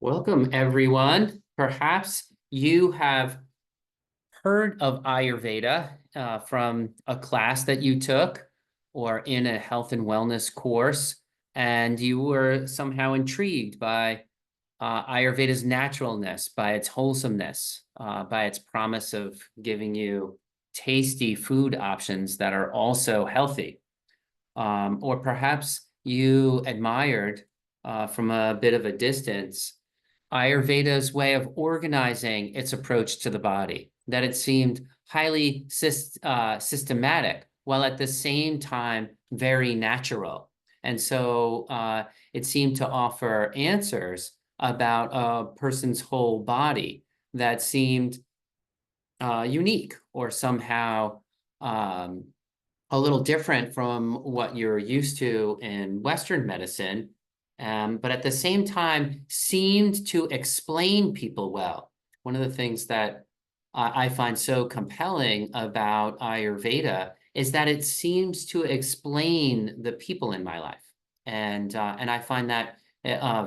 Welcome, everyone. Perhaps you have heard of Ayurveda from a class that you took or in a health and wellness course, and you were somehow intrigued by Ayurveda's naturalness, by its wholesomeness, by its promise of giving you tasty food options that are also healthy. Or perhaps you admired from a bit of a distance Ayurveda's way of organizing its approach to the body, that it seemed highly systematic, while at the same time very natural. And so it seemed to offer answers about a person's whole body that seemed unique or somehow a little different from what you're used to in Western medicine, but at the same time seemed to explain people well. One of the things that I find so compelling about Ayurveda is that it seems to explain the people in my life. And I find that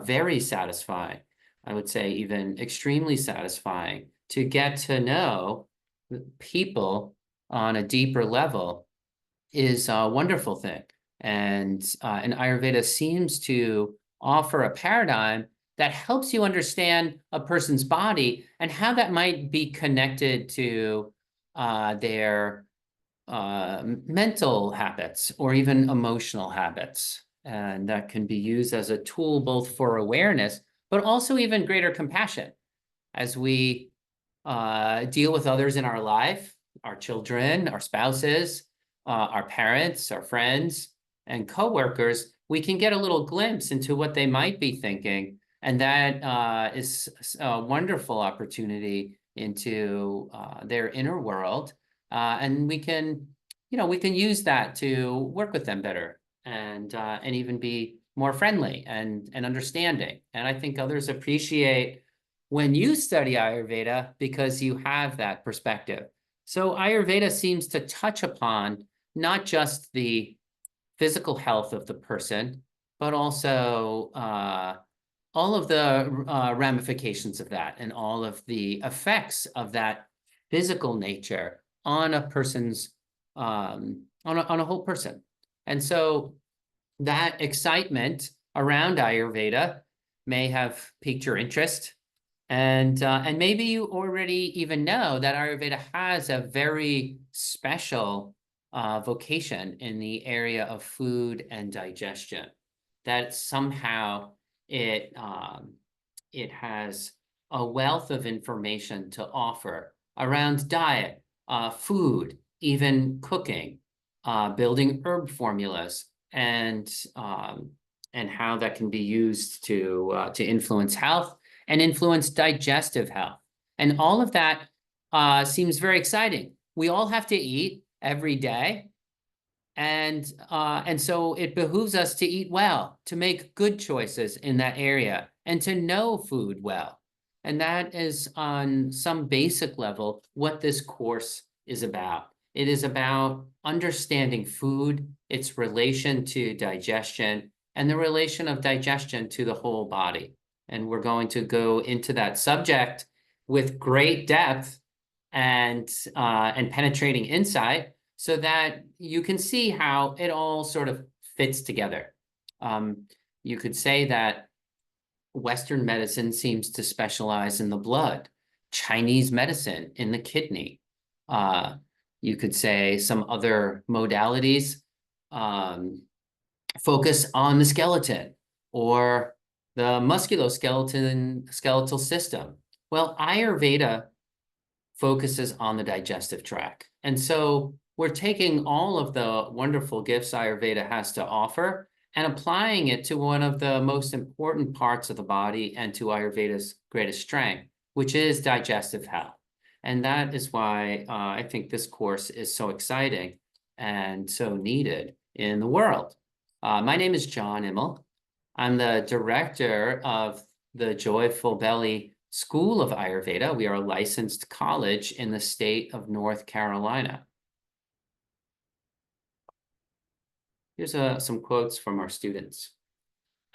very satisfying. I would say even extremely satisfying to get to know people on a deeper level is a wonderful thing. And Ayurveda seems to offer a paradigm that helps you understand a person's body and how that might be connected to their mental habits or even emotional habits. And that can be used as a tool both for awareness, but also even greater compassion as we deal with others in our life, our children, our spouses, our parents, our friends, and coworkers. We can get a little glimpse into what they might be thinking. And that is a wonderful opportunity into their inner world. And we can use that to work with them better and even be more friendly and understanding. And I think others appreciate when you study Ayurveda because you have that perspective. So Ayurveda seems to touch upon not just the physical health of the person, but also all of the ramifications of that and all of the effects of that physical nature on a person's, on a whole person. And so that excitement around Ayurveda may have piqued your interest. And maybe you already even know that Ayurveda has a very special vocation in the area of food and digestion. That somehow it has a wealth of information to offer around diet, food, even cooking, building herb formulas, and how that can be used to influence health and influence digestive health. And all of that seems very exciting. We all have to eat every day. And so it behooves us to eat well, to make good choices in that area, and to know food well. And that is on some basic level what this course is about. It is about understanding food, its relation to digestion, and the relation of digestion to the whole body. And we're going to go into that subject with great depth and penetrating insight so that you can see how it all sort of fits together. You could say that Western medicine seems to specialize in the blood, Chinese medicine in the kidney. You could say some other modalities focus on the skeleton or the musculoskeletal system. Well, Ayurveda focuses on the digestive tract. And so we're taking all of the wonderful gifts Ayurveda has to offer and applying it to one of the most important parts of the body and to Ayurveda's greatest strength, which is digestive health. And that is why I think this course is so exciting and so needed in the world. My name is John Immel. I'm the director of the Joyful Belly School of Ayurveda. We are a licensed college in the state of North Carolina. Here's some quotes from our students.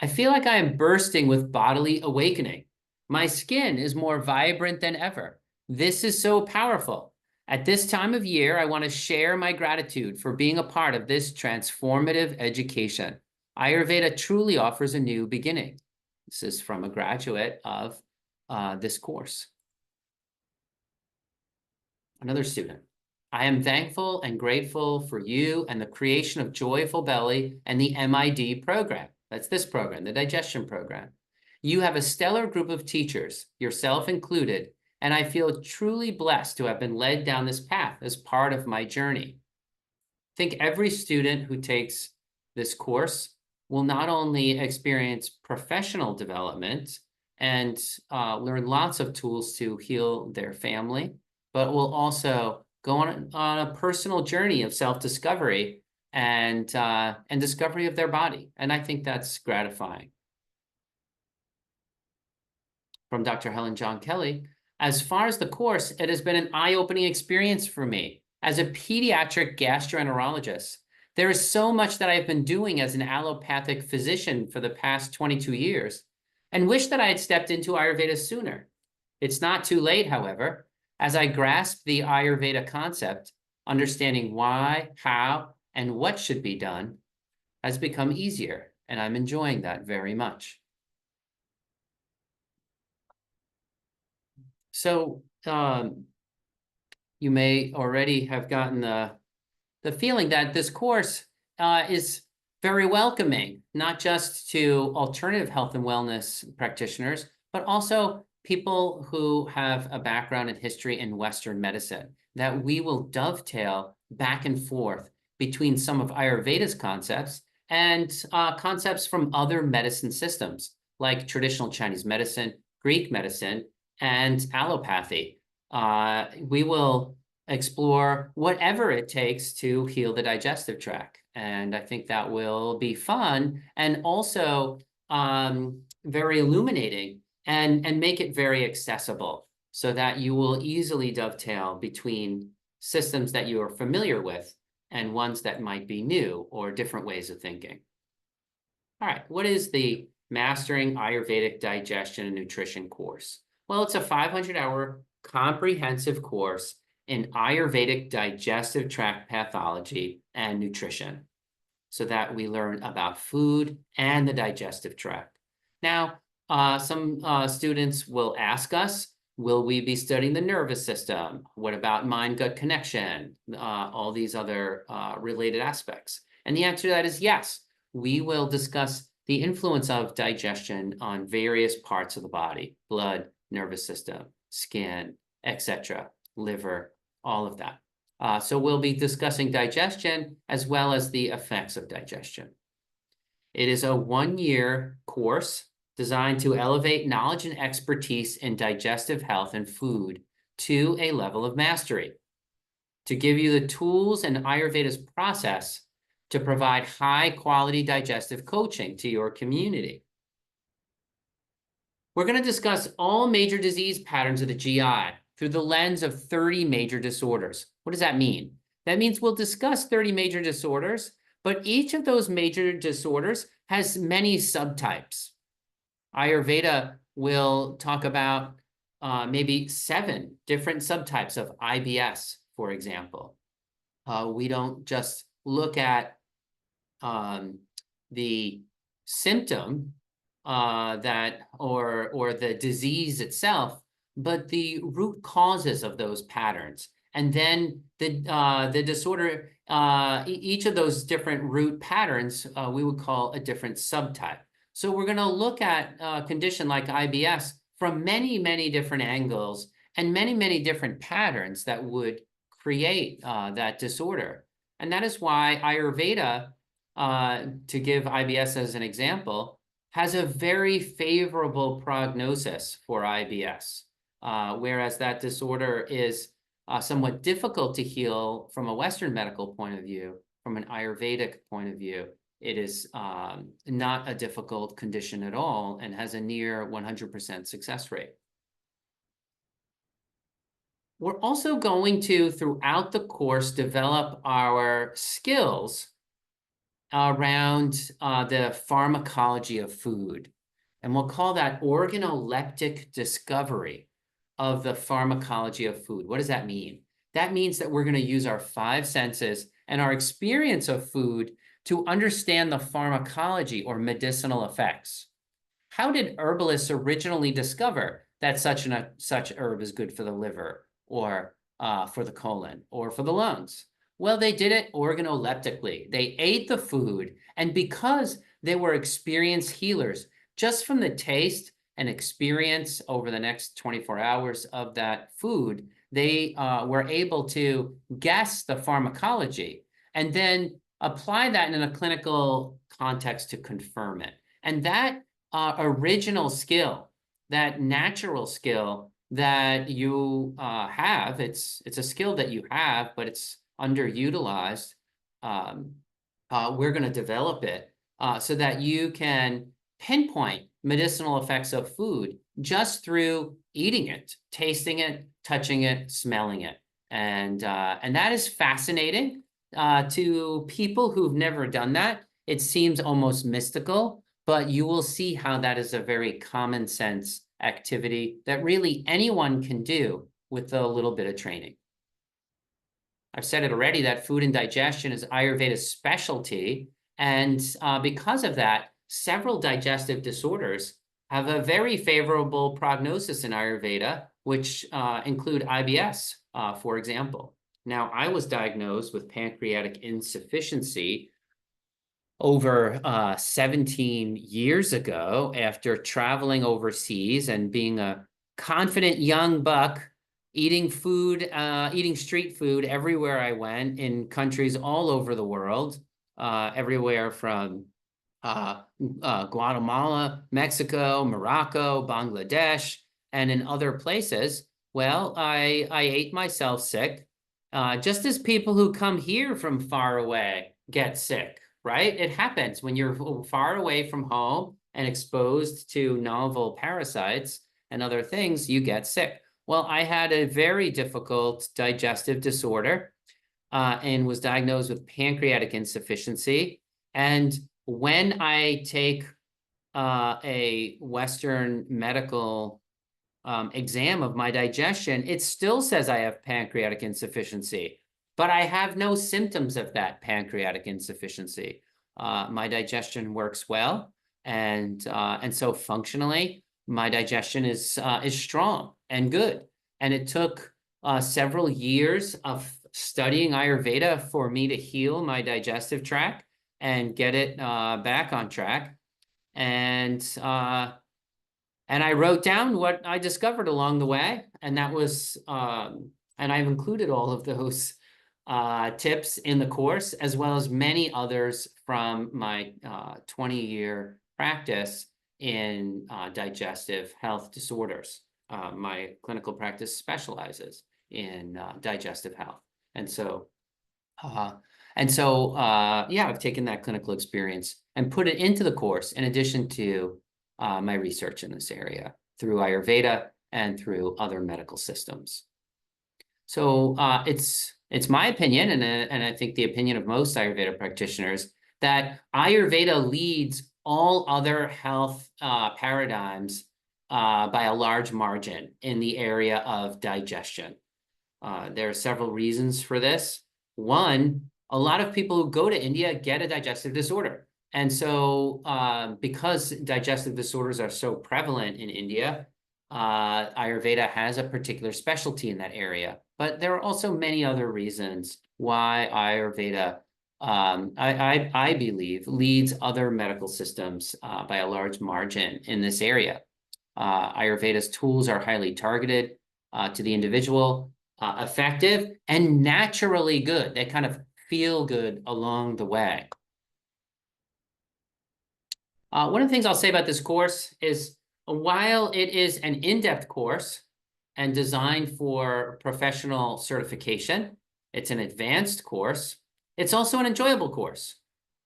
I feel like I am bursting with bodily awakening. My skin is more vibrant than ever. This is so powerful. At this time of year, I want to share my gratitude for being a part of this transformative education. Ayurveda truly offers a new beginning. This is from a graduate of this course. Another student. I am thankful and grateful for you and the creation of Joyful Belly and the MID program. That's this program, the digestion program. You have a stellar group of teachers, yourself included, and I feel truly blessed to have been led down this path as part of my journey. I think every student who takes this course will not only experience professional development and learn lots of tools to heal their family, but will also go on a personal journey of self-discovery and discovery of their body. And I think that's gratifying. From Dr. Helen John Kelly, as far as the course, it has been an eye-opening experience for me. As a pediatric gastroenterologist, there is so much that I've been doing as an allopathic physician for the past 22 years, and wish that I had stepped into Ayurveda sooner. It's not too late, however. As I grasp the Ayurveda concept, understanding why, how, and what should be done has become easier, and I'm enjoying that very much. So you may already have gotten the feeling that this course is very welcoming, not just to alternative health and wellness practitioners, but also people who have a background in history in Western medicine, that we will dovetail back and forth between some of Ayurveda's concepts and concepts from other medicine systems, like traditional Chinese medicine, Greek medicine, and allopathy. We will explore whatever it takes to heal the digestive tract. And I think that will be fun and also very illuminating and make it very accessible so that you will easily dovetail between systems that you are familiar with and ones that might be new or different ways of thinking. All right, what is the Mastering Ayurvedic Digestion and Nutrition course? Well, it's a 500-hour comprehensive course in Ayurvedic digestive tract pathology and nutrition, so that we learn about food and the digestive tract. Now, some students will ask us, will we be studying the nervous system? What about mind-gut connection? All these other related aspects. And the answer to that is yes. We will discuss the influence of digestion on various parts of the body: blood, nervous system, skin, etc., liver, all of that. So we'll be discussing digestion as well as the effects of digestion. It is a one-year course designed to elevate knowledge and expertise in digestive health and food to a level of mastery, to give you the tools and Ayurveda's process to provide high-quality digestive coaching to your community. We're going to discuss all major disease patterns of the GI through the lens of 30 major disorders. What does that mean? That means we'll discuss 30 major disorders, but each of those major disorders has many subtypes. Ayurveda will talk about maybe 7 different subtypes of IBS, for example. We don't just look at the symptom or the disease itself, but the root causes of those patterns. And then the disorder, each of those different root patterns, we would call a different subtype. So we're going to look at a condition like IBS from many, many different angles and many, many different patterns that would create that disorder. And that is why Ayurveda, to give IBS as an example, has a very favorable prognosis for IBS, whereas that disorder is somewhat difficult to heal from a Western medical point of view. From an Ayurvedic point of view, it is not a difficult condition at all and has a near 100% success rate. We're also going to, throughout the course, develop our skills around the pharmacology of food. And we'll call that organoleptic discovery of the pharmacology of food. What does that mean? That means that we're going to use our five senses and our experience of food to understand the pharmacology or medicinal effects. How did herbalists originally discover that such herb is good for the liver or for the colon or for the lungs? Well, they did it organoleptically. They ate the food, and because they were experienced healers, just from the taste and experience over the next 24 hours of that food, they were able to guess the pharmacology and then apply that in a clinical context to confirm it. And that original skill, that natural skill that you have, it's a skill that you have, but it's underutilized. We're going to develop it so that you can pinpoint medicinal effects of food just through eating it, tasting it, touching it, smelling it. And that is fascinating to people who've never done that. It seems almost mystical, but you will see how that is a very common sense activity that really anyone can do with a little bit of training. I've said it already that food and digestion is Ayurveda's specialty. And because of that, several digestive disorders have a very favorable prognosis in Ayurveda, which include IBS, for example. Now, I was diagnosed with pancreatic insufficiency over 17 years ago after traveling overseas and being a confident young buck, eating street food everywhere I went in countries all over the world, everywhere from Guatemala, Mexico, Morocco, Bangladesh, and in other places. Well, I ate myself sick, just as people who come here from far away get sick, right? It happens when you're far away from home and exposed to novel parasites and other things, you get sick. Well, I had a very difficult digestive disorder and was diagnosed with pancreatic insufficiency. And when I take a Western medical exam of my digestion, it still says I have pancreatic insufficiency, but I have no symptoms of that pancreatic insufficiency. My digestion works well, and so functionally, my digestion is strong and good. And it took several years of studying Ayurveda for me to heal my digestive tract and get it back on track. And I wrote down what I discovered along the way, and that was, and I've included all of those tips in the course, as well as many others from my 20-year practice in digestive health disorders. My clinical practice specializes in digestive health. And so, yeah, I've taken that clinical experience and put it into the course in addition to my research in this area through Ayurveda and through other medical systems. So it's my opinion, and I think the opinion of most Ayurveda practitioners, that Ayurveda leads all other health paradigms by a large margin in the area of digestion. There are several reasons for this. One, a lot of people who go to India get a digestive disorder. And so because digestive disorders are so prevalent in India, Ayurveda has a particular specialty in that area. But there are also many other reasons why Ayurveda, I believe, leads other medical systems by a large margin in this area. Ayurveda's tools are highly targeted to the individual, effective, and naturally good. They kind of feel good along the way. One of the things I'll say about this course is, while it is an in-depth course and designed for professional certification, it's an advanced course, it's also an enjoyable course.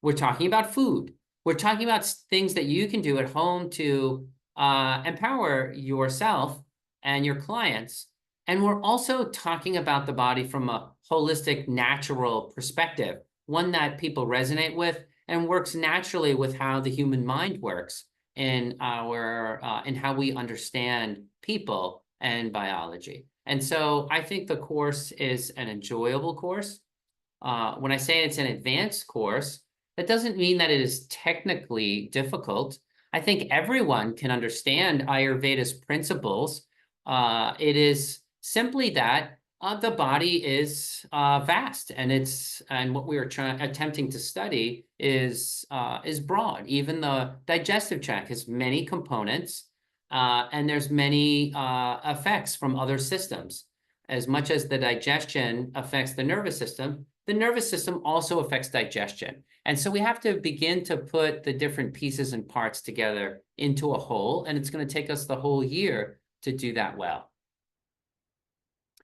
We're talking about food. We're talking about things that you can do at home to empower yourself and your clients. And we're also talking about the body from a holistic, natural perspective, one that people resonate with and works naturally with how the human mind works. in how we understand people and biology. And so I think the course is an enjoyable course. When I say it's an advanced course, that doesn't mean that it is technically difficult. I think everyone can understand Ayurveda's principles. It is simply that the body is vast, and what we are attempting to study is broad. Even the digestive tract has many components, and there's many effects from other systems. As much as the digestion affects the nervous system also affects digestion. And so we have to begin to put the different pieces and parts together into a whole, and it's going to take us the whole year to do that well.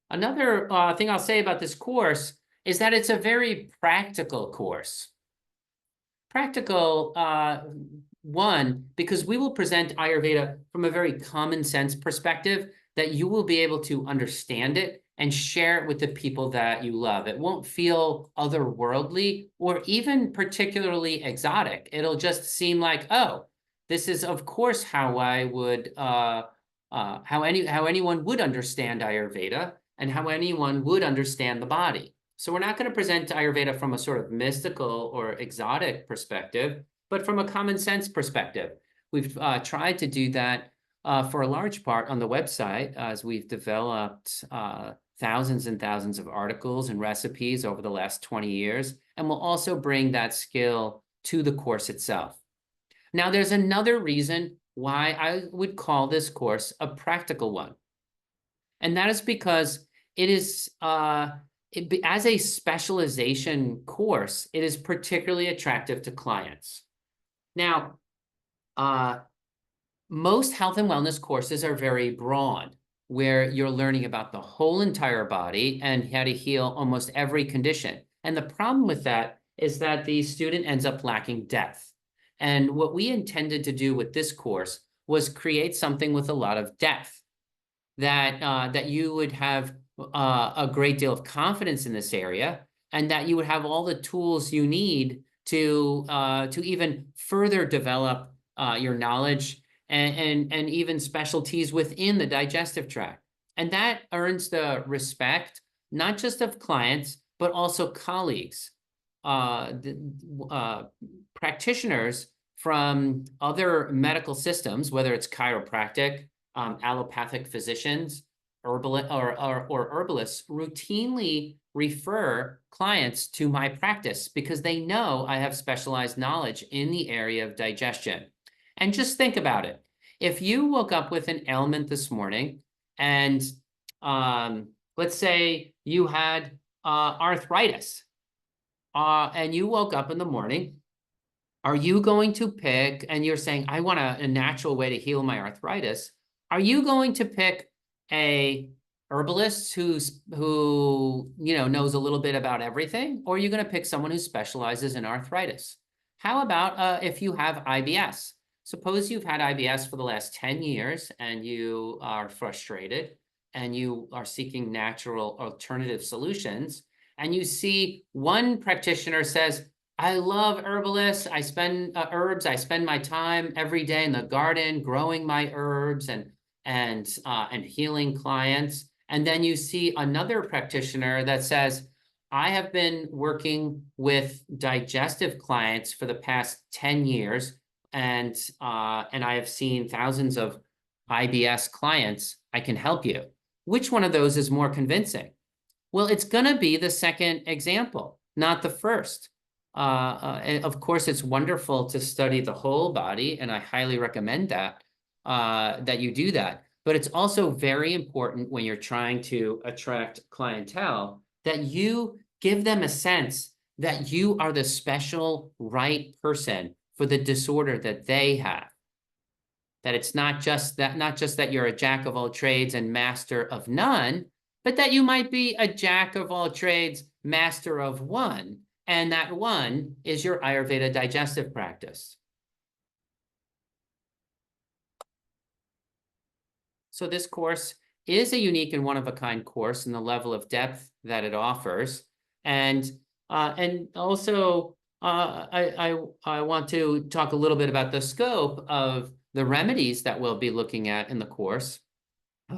Another thing I'll say about this course is that it's a very practical course. Practical, one, because we will present Ayurveda from a very common sense perspective that you will be able to understand it and share it with the people that you love. It won't feel otherworldly or even particularly exotic. It'll just seem like, oh, this is of course how I would, how anyone would understand Ayurveda and how anyone would understand the body. So we're not going to present Ayurveda from a sort of mystical or exotic perspective, but from a common sense perspective. We've tried to do that for a large part on the website, as we've developed thousands and thousands of articles and recipes over the last 20 years, and we'll also bring that skill to the course itself. Now, there's another reason why I would call this course a practical one, and that is because it is, as a specialization course, it is particularly attractive to clients. Now, most health and wellness courses are very broad, where you're learning about the whole entire body and how to heal almost every condition. And the problem with that is that the student ends up lacking depth. And what we intended to do with this course was create something with a lot of depth, that you would have a great deal of confidence in this area, and that you would have all the tools you need to even further develop your knowledge and even specialties within the digestive tract. And that earns the respect, not just of clients, but also colleagues, practitioners from other medical systems, whether it's chiropractic, allopathic physicians, herbalists routinely refer clients to my practice because they know I have specialized knowledge in the area of digestion. And just think about it. If you woke up with an ailment this morning and let's say you had arthritis and you woke up in the morning, are you going to pick, and you're saying, I want a natural way to heal my arthritis, are you going to pick a herbalist who knows a little bit about everything, or are you going to pick someone who specializes in arthritis? How about if you have IBS? Suppose you've had IBS for the last 10 years and you are frustrated and you are seeking natural alternative solutions, and you see one practitioner says, I love herbalists. I spend herbs. I spend my time every day in the garden growing my herbs and healing clients. And then you see another practitioner that says, I have been working with digestive clients for the past 10 years, and I have seen thousands of IBS clients. I can help you. Which one of those is more convincing? Well, it's going to be the second example, not the first. Of course, it's wonderful to study the whole body, and I highly recommend that you do that. But it's also very important when you're trying to attract clientele that you give them a sense that you are the special right person for the disorder that they have. That it's not just that you're a jack of all trades and master of none, but that you might be a jack of all trades, master of one, and that one is your Ayurveda digestive practice. So this course is a unique and one-of-a-kind course in the level of depth that it offers. And also, I want to talk a little bit about the scope of the remedies that we'll be looking at in the course,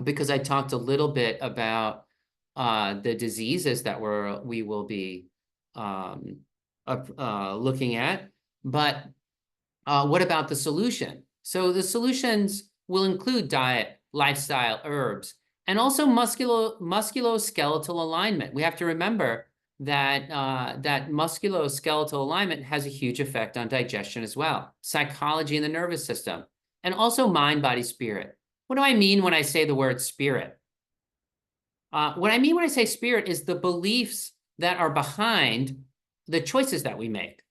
because I talked a little bit about the diseases that we will be looking at. But what about the solution? So the solutions will include diet, lifestyle, herbs, and also musculoskeletal alignment. We have to remember that that musculoskeletal alignment has a huge effect on digestion as well, psychology and the nervous system, and also mind, body, spirit. What do I mean when I say the word spirit? What I mean when I say spirit is the beliefs that are behind the choices that we make.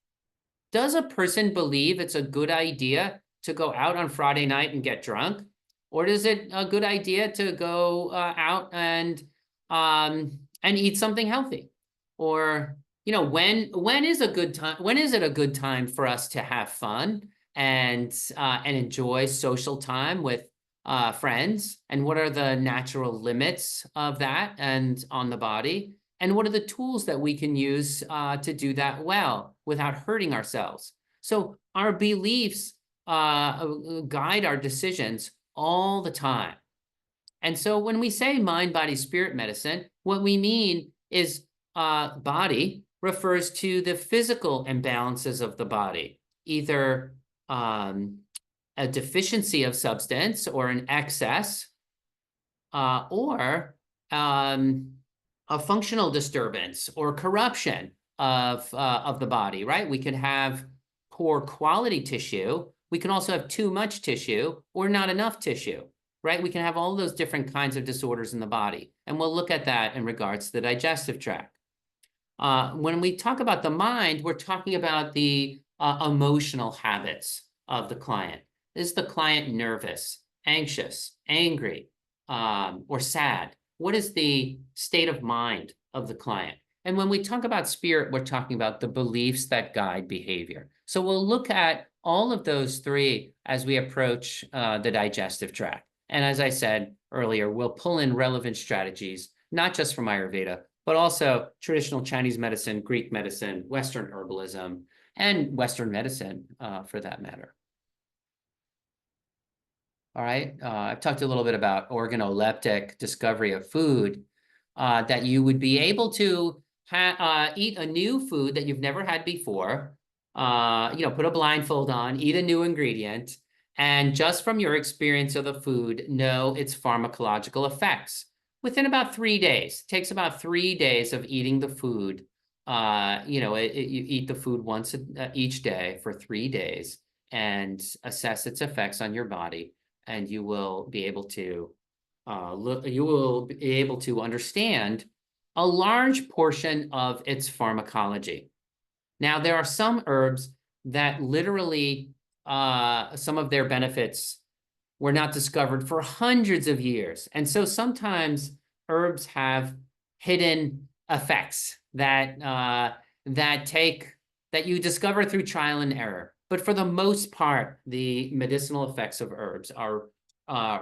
Does a person believe it's a good idea to go out on Friday night and get drunk? Or is it a good idea to go out and eat something healthy? Or, when is a good time? When is it a good time for us to have fun and enjoy social time with friends? And what are the natural limits of that and on the body? And what are the tools that we can use to do that well without hurting ourselves? So our beliefs guide our decisions all the time. And so when we say mind, body, spirit medicine, what we mean is body refers to the physical imbalances of the body, either a deficiency of substance or an excess, or a functional disturbance or corruption of the body, right? We could have poor quality tissue. We can also have too much tissue or not enough tissue, right? We can have all those different kinds of disorders in the body. And we'll look at that in regards to the digestive tract. When we talk about the mind, we're talking about the emotional habits of the client. Is the client nervous, anxious, angry, or sad? What is the state of mind of the client? And when we talk about spirit, we're talking about the beliefs that guide behavior. So we'll look at all of those three as we approach the digestive tract. And as I said earlier, we'll pull in relevant strategies, not just from Ayurveda, but also traditional Chinese medicine, Greek medicine, Western herbalism, and Western medicine for that matter. All right, I've talked a little bit about organoleptic discovery of food, that you would be able to eat a new food that you've never had before, put a blindfold on, eat a new ingredient, and just from your experience of the food, know its pharmacological effects. Within about 3 days, it takes about 3 days of eating the food. You eat the food once each day for 3 days and assess its effects on your body. And you will be able to understand a large portion of its pharmacology. Now, there are some herbs that literally, some of their benefits were not discovered for hundreds of years. And so sometimes herbs have hidden effects that you discover through trial and error. But for the most part, the medicinal effects of herbs are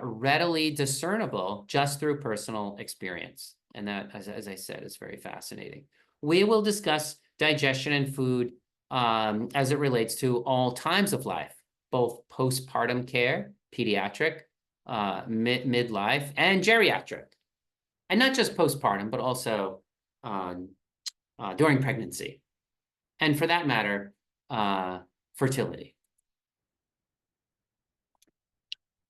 readily discernible just through personal experience. And that, as I said, is very fascinating. We will discuss digestion and food as it relates to all times of life, both postpartum care, pediatric, midlife, and geriatric. And not just postpartum, but also during pregnancy. And for that matter, fertility.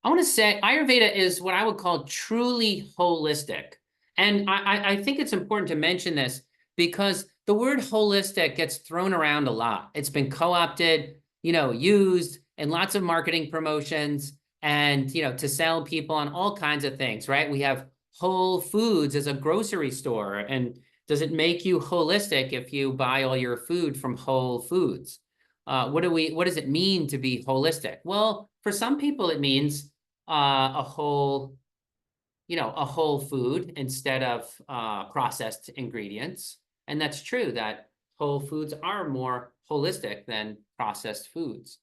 I want to say Ayurveda is what I would call truly holistic. And I think it's important to mention this because the word holistic gets thrown around a lot. It's been co-opted, used in lots of marketing promotions and, to sell people on all kinds of things, right? We have Whole Foods as a grocery store. And does it make you holistic if you buy all your food from Whole Foods? What does it mean to be holistic? Well, for some people, it means a whole food instead of processed ingredients. And that's true that whole foods are more holistic than processed foods.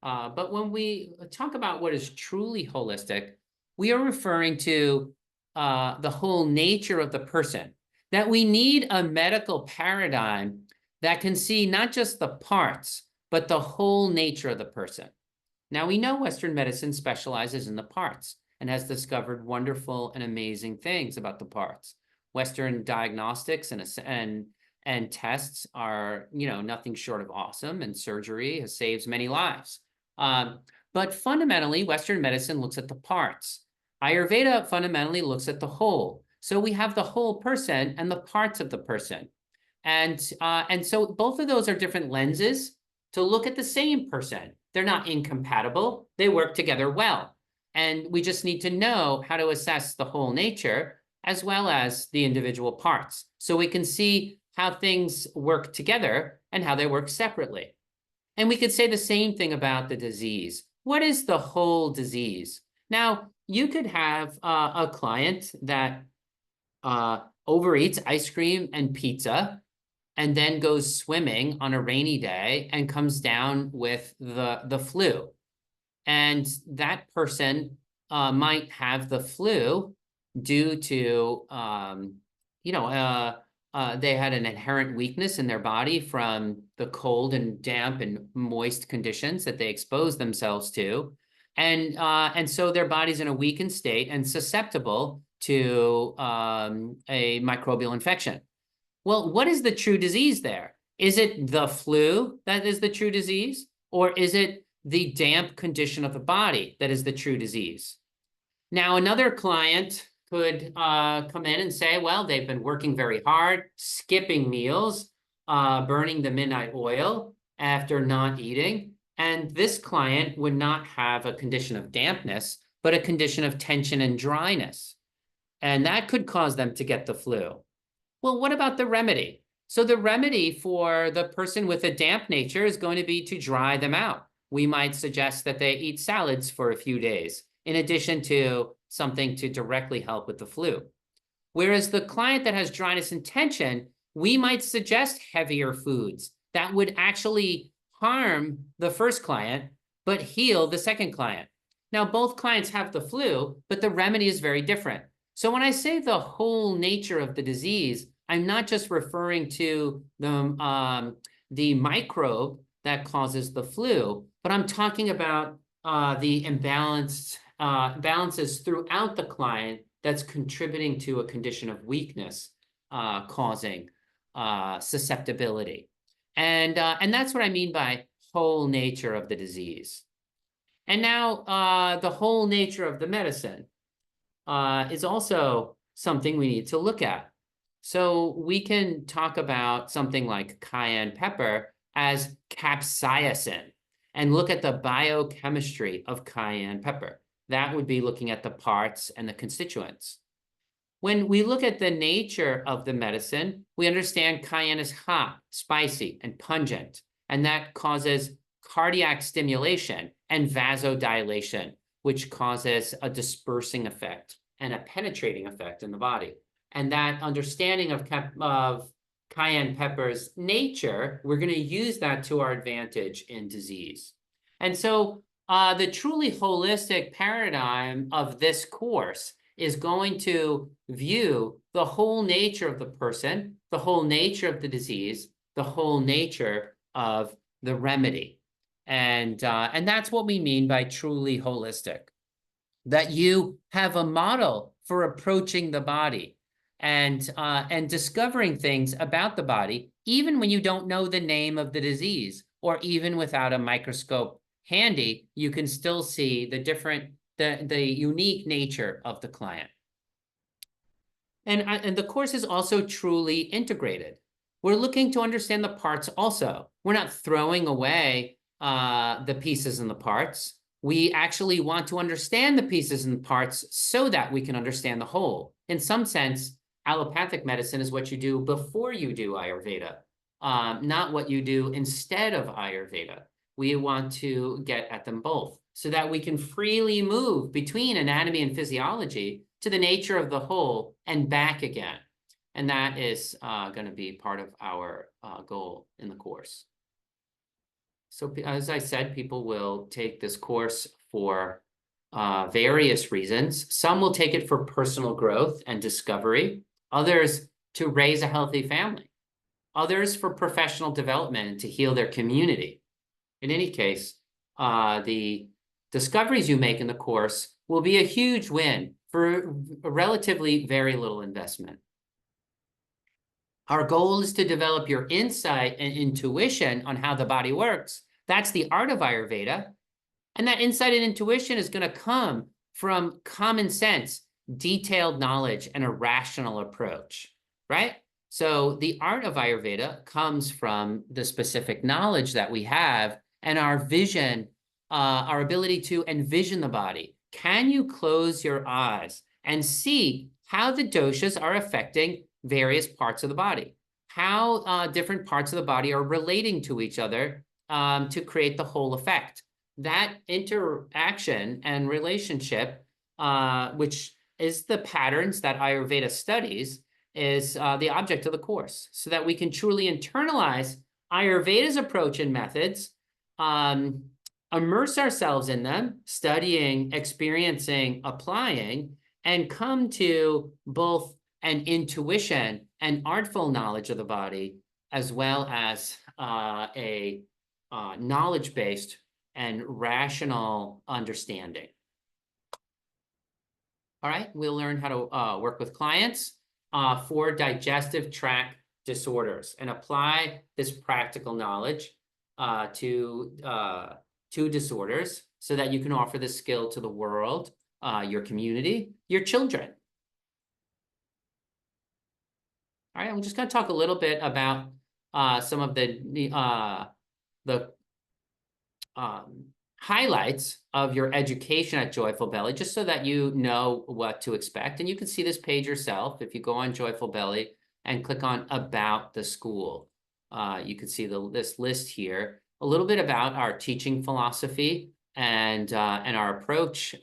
But when we talk about what is truly holistic, we are referring to the whole nature of the person, that we need a medical paradigm that can see not just the parts, but the whole nature of the person. Now, we know Western medicine specializes in the parts and has discovered wonderful and amazing things about the parts. Western diagnostics and tests are, nothing short of awesome, and surgery has saved many lives. But fundamentally, Western medicine looks at the parts. Ayurveda fundamentally looks at the whole. So we have the whole person and the parts of the person. And so both of those are different lenses to look at the same person. They're not incompatible. They work together well. And we just need to know how to assess the whole nature as well as the individual parts, so we can see how things work together and how they work separately. And we could say the same thing about the disease. What is the whole disease? Now, you could have a client that overeats ice cream and pizza and then goes swimming on a rainy day and comes down with the flu. And that person might have the flu due to, they had an inherent weakness in their body from the cold and damp and moist conditions that they exposed themselves to. And so their body's in a weakened state and susceptible to a microbial infection. Well, what is the true disease there? Is it the flu that is the true disease? Or is it the damp condition of the body that is the true disease? Now, another client could come in and say, well, they've been working very hard, skipping meals, burning the midnight oil after not eating. And this client would not have a condition of dampness, but a condition of tension and dryness. And that could cause them to get the flu. Well, what about the remedy? So the remedy for the person with a damp nature is going to be to dry them out. We might suggest that they eat salads for a few days, in addition to something to directly help with the flu. Whereas the client that has dryness and tension, we might suggest heavier foods that would actually harm the first client, but heal the second client. Now, both clients have the flu, but the remedy is very different. So when I say the whole nature of the disease, I'm not just referring to the microbe that causes the flu, but I'm talking about the imbalances throughout the client that's contributing to a condition of weakness, causing susceptibility. And that's what I mean by whole nature of the disease. And now the whole nature of the medicine is also something we need to look at. So we can talk about something like cayenne pepper as capsaicin and look at the biochemistry of cayenne pepper. That would be looking at the parts and the constituents. When we look at the nature of the medicine, we understand cayenne is hot, spicy, and pungent, and that causes cardiac stimulation and vasodilation, which causes a dispersing effect and a penetrating effect in the body. And that understanding of cayenne pepper's nature, we're going to use that to our advantage in disease. And so the truly holistic paradigm of this course is going to view the whole nature of the person, the whole nature of the disease, the whole nature of the remedy. And that's what we mean by truly holistic, that you have a model for approaching the body and discovering things about the body, even when you don't know the name of the disease, or even without a microscope handy, you can still see the unique nature of the client. And the course is also truly integrated. We're looking to understand the parts also. We're not throwing away the pieces and the parts. We actually want to understand the pieces and parts so that we can understand the whole. In some sense, allopathic medicine is what you do before you do Ayurveda, not what you do instead of Ayurveda. We want to get at them both so that we can freely move between anatomy and physiology to the nature of the whole and back again. And that is going to be part of our goal in the course. So as I said, people will take this course for various reasons. Some will take it for personal growth and discovery, others to raise a healthy family, others for professional development and to heal their community. In any case, the discoveries you make in the course will be a huge win for a relatively very little investment. Our goal is to develop your insight and intuition on how the body works. That's the art of Ayurveda. And that insight and intuition is going to come from common sense, detailed knowledge, and a rational approach, right? So the art of Ayurveda comes from the specific knowledge that we have and our vision, our ability to envision the body. Can you close your eyes and see how the doshas are affecting various parts of the body? How different parts of the body are relating to each other to create the whole effect? That interaction and relationship, which is the patterns that Ayurveda studies, is the object of the course, so that we can truly internalize Ayurveda's approach and methods, immerse ourselves in them, studying, experiencing, applying, and come to both an intuition and artful knowledge of the body, as well as a knowledge-based and rational understanding. All right, we'll learn how to work with clients for digestive tract disorders and apply this practical knowledge to disorders so that you can offer this skill to the world, your community, your children. All right, I'm just going to talk a little bit about some of the highlights of your education at Joyful Belly, just so that you know what to expect. And you can see this page yourself if you go on Joyful Belly and click on About the School. You can see this list here, a little bit about our teaching philosophy and our approach.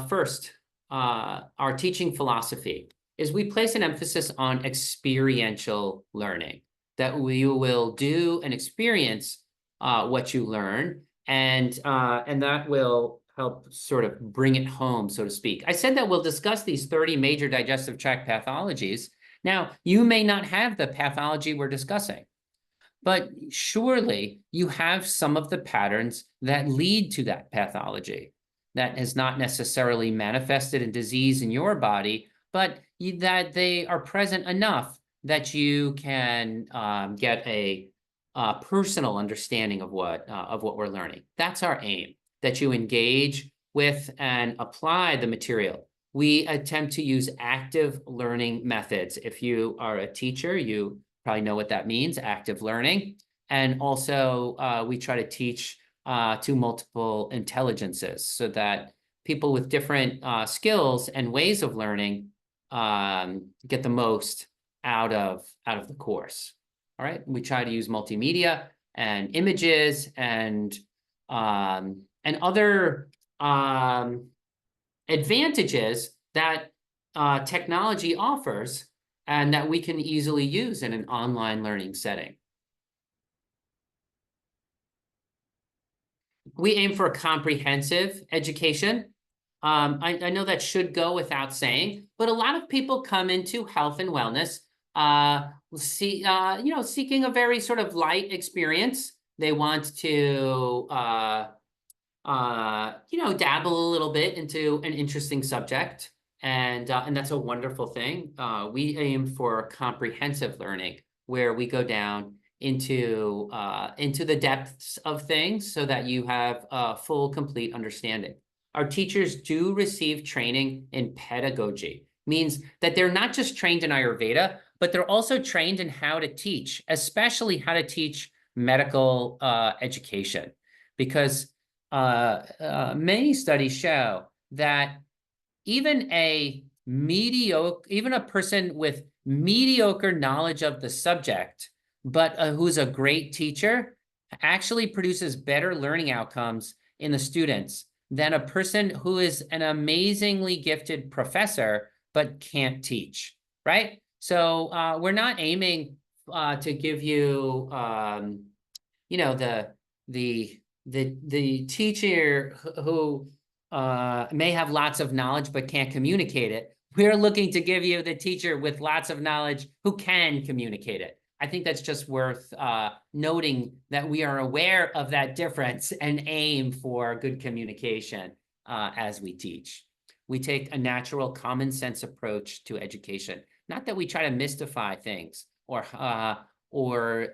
First, our teaching philosophy is we place an emphasis on experiential learning, that we will do and experience what you learn, and that will help sort of bring it home, so to speak. I said that we'll discuss these 30 major digestive tract pathologies. Now, you may not have the pathology we're discussing, but surely you have some of the patterns that lead to that pathology that is not necessarily manifested in disease in your body, but that they are present enough that you can get a personal understanding of what we're learning. That's our aim, that you engage with and apply the material. We attempt to use active learning methods. If you are a teacher, you probably know what that means, active learning. And also, we try to teach to multiple intelligences so that people with different skills and ways of learning get the most out of the course. All right, we try to use multimedia and images and other advantages that technology offers and that we can easily use in an online learning setting. We aim for a comprehensive education. I know that should go without saying, but a lot of people come into health and wellness seeking a very sort of light experience. They want to dabble a little bit into an interesting subject, and that's a wonderful thing. We aim for comprehensive learning, where we go down into the depths of things so that you have a full, complete understanding. Our teachers do receive training in pedagogy, means that they're not just trained in Ayurveda, but they're also trained in how to teach, especially how to teach medical education, because many studies show that even a person with mediocre knowledge of the subject, but who's a great teacher, actually produces better learning outcomes in the students than a person who is an amazingly gifted professor but can't teach, right? So we're not aiming to give you, the teacher who may have lots of knowledge but can't communicate it. We're looking to give you the teacher with lots of knowledge who can communicate it. I think that's just worth noting, that we are aware of that difference and aim for good communication as we teach. We take a natural, common sense approach to education. Not that we try to mystify things or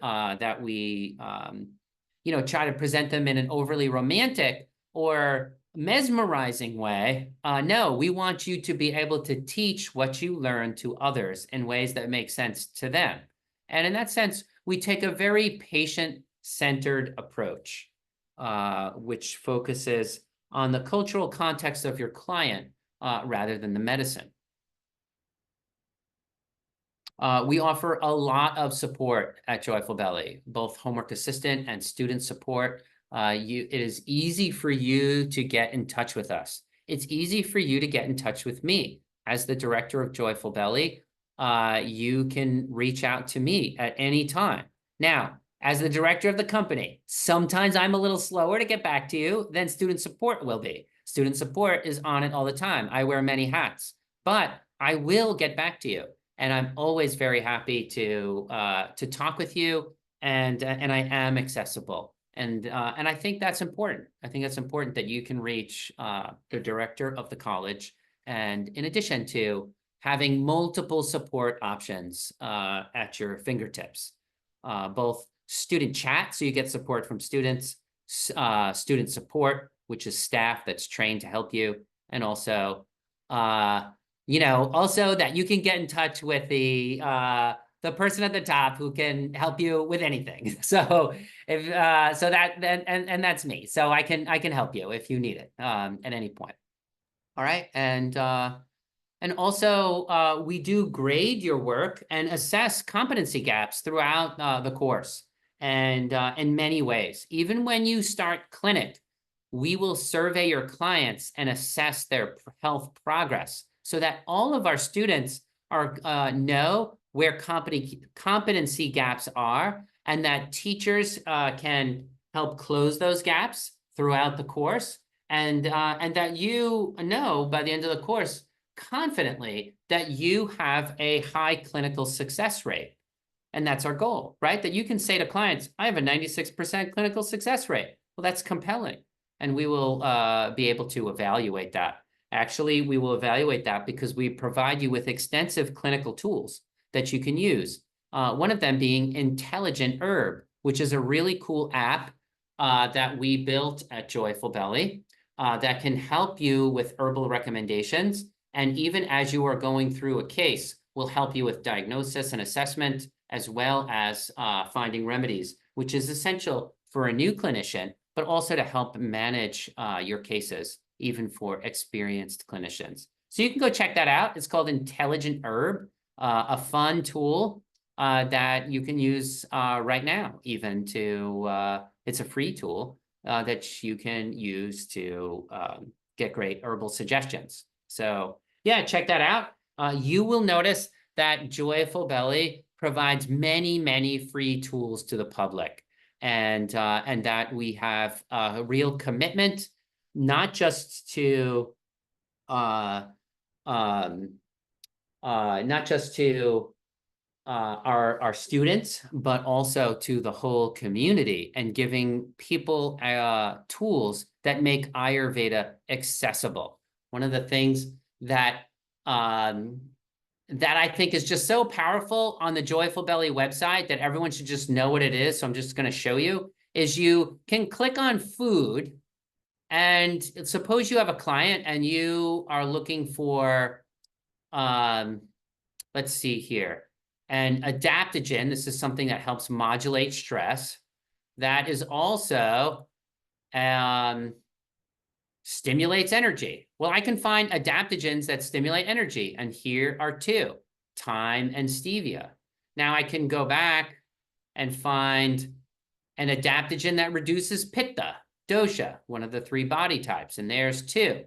that we try to present them in an overly romantic or mesmerizing way. No, we want you to be able to teach what you learn to others in ways that make sense to them. And in that sense, we take a very patient-centered approach, which focuses on the cultural context of your client rather than the medicine. We offer a lot of support at Joyful Belly, both homework assistant and student support. It is easy for you to get in touch with us. It's easy for you to get in touch with me. As the director of Joyful Belly, you can reach out to me at any time. Now, as the director of the company, sometimes I'm a little slower to get back to you than student support will be. Student support is on it all the time. I wear many hats, but I will get back to you. And I'm always very happy to talk with you, and I am accessible. And I think that's important. I think it's important that you can reach the director of the college, and in addition to having multiple support options at your fingertips, both student chat, so you get support from students, student support, which is staff that's trained to help you, and also also that you can get in touch with the person at the top who can help you with anything. So if that's me. So I can help you if you need it at any point. All right, and also we do grade your work and assess competency gaps throughout the course, and in many ways. Even when you start clinic, we will survey your clients and assess their health progress, so that all of our students know where competency gaps are, and that teachers can help close those gaps throughout the course, and that you know by the end of the course confidently that you have a high clinical success rate. And that's our goal, right? That you can say to clients, I have a 96% clinical success rate. Well, that's compelling. And we will be able to evaluate that. Actually, we will evaluate that because we provide you with extensive clinical tools that you can use. One of them being Intelligent Herb, which is a really cool app that we built at Joyful Belly that can help you with herbal recommendations. And even as you are going through a case, will help you with diagnosis and assessment, as well as finding remedies, which is essential for a new clinician, but also to help manage your cases, even for experienced clinicians. So you can go check that out. It's called Intelligent Herb, a fun tool that you can use right now, even to, it's a free tool that you can use to get great herbal suggestions. So yeah, check that out. You will notice that Joyful Belly provides many, many free tools to the public, and that we have a real commitment, not just to our students, but also to the whole community, and giving people tools that make Ayurveda accessible. One of the things that I think is just so powerful on the Joyful Belly website, that everyone should just know what it is, so I'm just going to show you, is you can click on food, and suppose you have a client and you are looking for, let's see here, an adaptogen. This is something that helps modulate stress. That is also stimulates energy. Well, I can find adaptogens that stimulate energy, and here are two, thyme and stevia. Now I can go back and find an adaptogen that reduces pitta, dosha, one of the three body types, and there's two.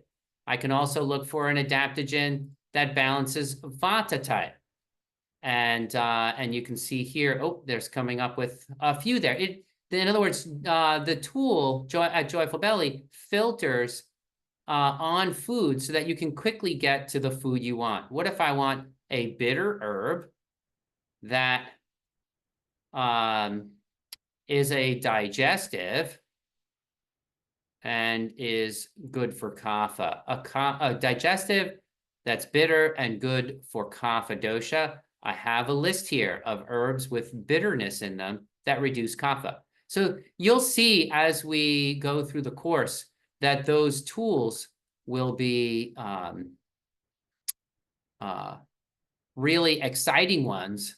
I can also look for an adaptogen that balances vata type. And you can see here, oh, there's coming up with a few there. In other words, the tool at Joyful Belly filters on food so that you can quickly get to the food you want. What if I want a bitter herb that is a digestive and is good for kapha. A digestive that's bitter and good for kapha dosha. I have a list here of herbs with bitterness in them that reduce kapha. So you'll see as we go through the course that those tools will be really exciting ones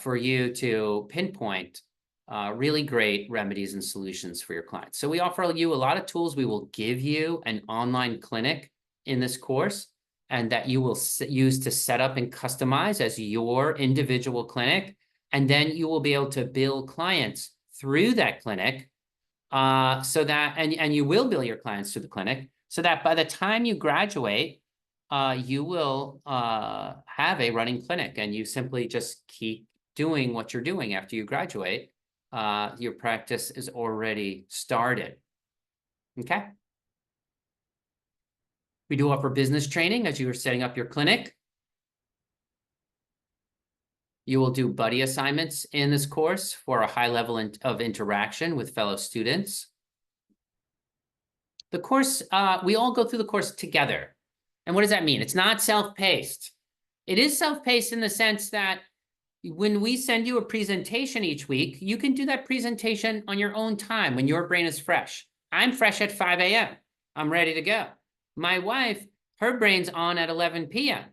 for you to pinpoint really great remedies and solutions for your clients. So we offer you a lot of tools. We will give you an online clinic in this course, and that you will use to set up and customize as your individual clinic. And then you will be able to bill clients through that clinic, so that, and you will bill your clients through the clinic, so that by the time you graduate, you will have a running clinic, and you simply just keep doing what you're doing after you graduate. Your practice is already started. Okay. We do offer business training as you are setting up your clinic. You will do buddy assignments in this course for a high level of interaction with fellow students. The course, we all go through the course together. And what does that mean? It's not self-paced. It is self-paced in the sense that when we send you a presentation each week, you can do that presentation on your own time when your brain is fresh. I'm fresh at 5 a.m. I'm ready to go. My wife, her brain's on at 11 p.m.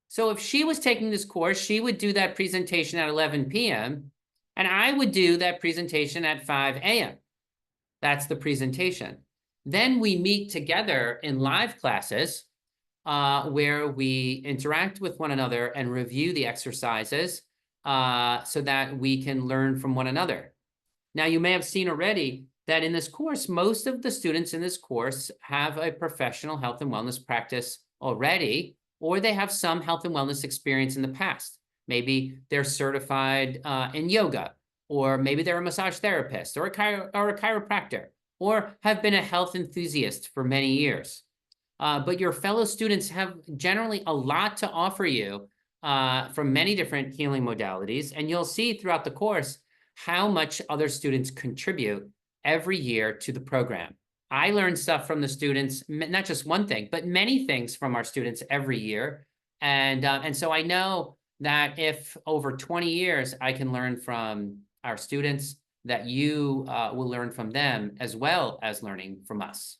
So if she was taking this course, she would do that presentation at 11 p.m. and I would do that presentation at 5 a.m. That's the presentation. Then we meet together in live classes where we interact with one another and review the exercises so that we can learn from one another. Now, you may have seen already that in this course, most of the students in this course have a professional health and wellness practice already, or they have some health and wellness experience in the past. Maybe they're certified in yoga, or maybe they're a massage therapist or a chiropractor, or have been a health enthusiast for many years. But your fellow students have generally a lot to offer you from many different healing modalities. And you'll see throughout the course how much other students contribute every year to the program. I learn stuff from the students, not just one thing, but many things from our students every year. And so I know that if over 20 years I can learn from our students, that you will learn from them as well as learning from us.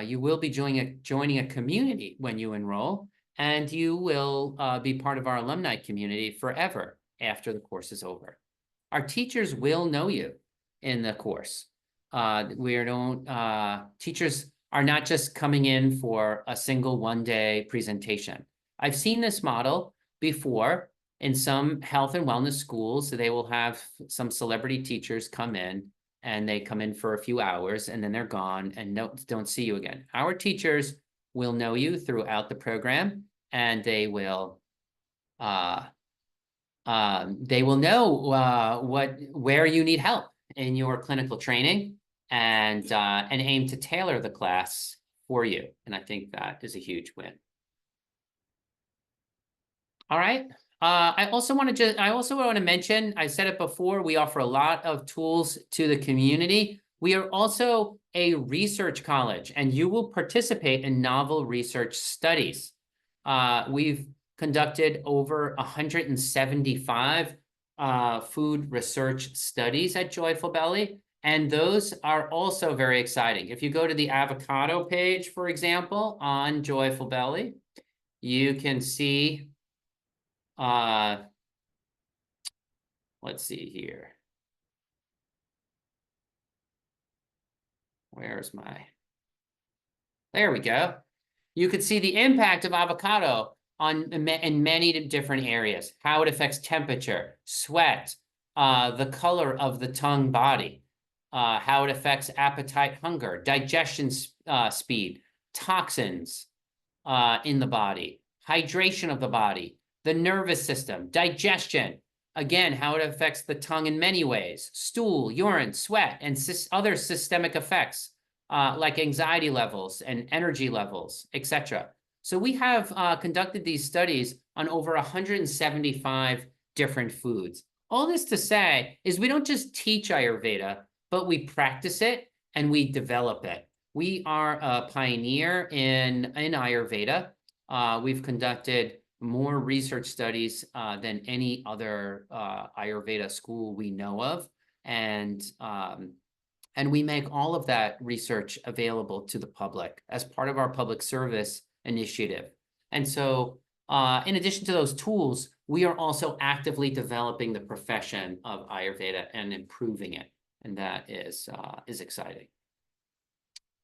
You will be joining a community when you enroll, and you will be part of our alumni community forever after the course is over. Our teachers will know you in the course. Teachers are not just coming in for a single one-day presentation. I've seen this model before in some health and wellness schools. So they will have some celebrity teachers come in, and they come in for a few hours and then they're gone and don't see you again. Our teachers will know you throughout the program, and they will know where you need help in your clinical training, and aim to tailor the class for you. And I think that is a huge win. All right. I also want to mention, I said it before, we offer a lot of tools to the community. We are also a research college, and you will participate in novel research studies. We've conducted over 175 food research studies at Joyful Belly, and those are also very exciting. If you go to the avocado page, for example, on Joyful Belly, you can see, let's see here. There we go. You could see the impact of avocado in many different areas, how it affects temperature, sweat, the color of the tongue body, how it affects appetite, hunger, digestion speed, toxins in the body, hydration of the body, the nervous system, digestion, again, how it affects the tongue in many ways, stool, urine, sweat, and other systemic effects like anxiety levels and energy levels, etc. So we have conducted these studies on over 175 different foods. All this to say is we don't just teach Ayurveda, but we practice it and we develop it. We are a pioneer in Ayurveda. We've conducted more research studies than any other Ayurveda school we know of. And we make all of that research available to the public as part of our public service initiative. And so in addition to those tools, we are also actively developing the profession of Ayurveda and improving it. And that is exciting.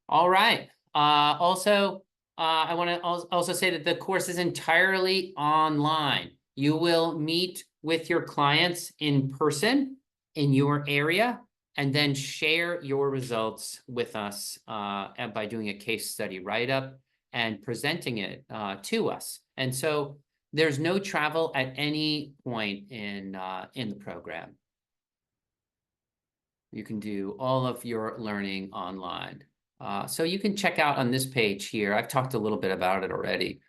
All right. I want to also say that the course is entirely online. You will meet with your clients in person in your area, and then share your results with us by doing a case study write-up and presenting it to us. And so there's no travel at any point in the program. You can do all of your learning online. So you can check out on this page here. I've talked a little bit about it already.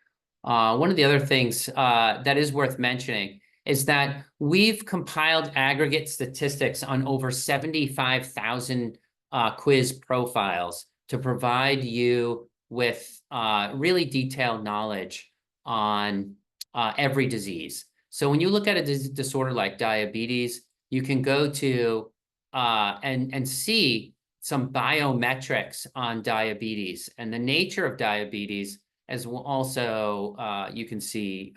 One of the other things that is worth mentioning is that we've compiled aggregate statistics on over 75,000 quiz profiles to provide you with really detailed knowledge on every disease. So when you look at a disorder like diabetes, you can go to and see some biometrics on diabetes and the nature of diabetes, as well. Also, you can see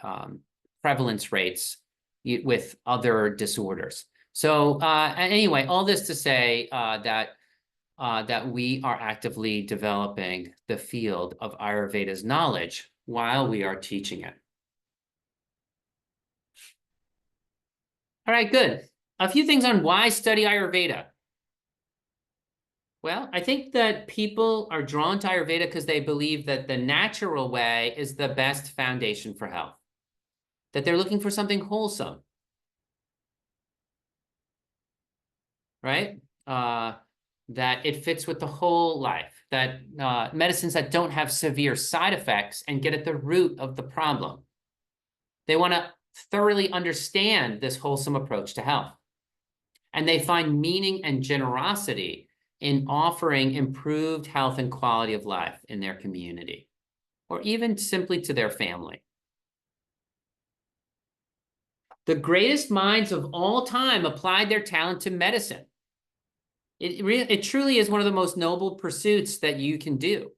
prevalence rates with other disorders. So anyway, all this to say that we are actively developing the field of Ayurveda's knowledge while we are teaching it. All right, good. A few things on why study Ayurveda. Well, I think that people are drawn to Ayurveda because they believe that the natural way is the best foundation for health, that they're looking for something wholesome, right? That it fits with the whole life, that medicines that don't have severe side effects and get at the root of the problem. They want to thoroughly understand this wholesome approach to health. And they find meaning and generosity in offering improved health and quality of life in their community, or even simply to their family. The greatest minds of all time applied their talent to medicine. It truly is one of the most noble pursuits that you can do.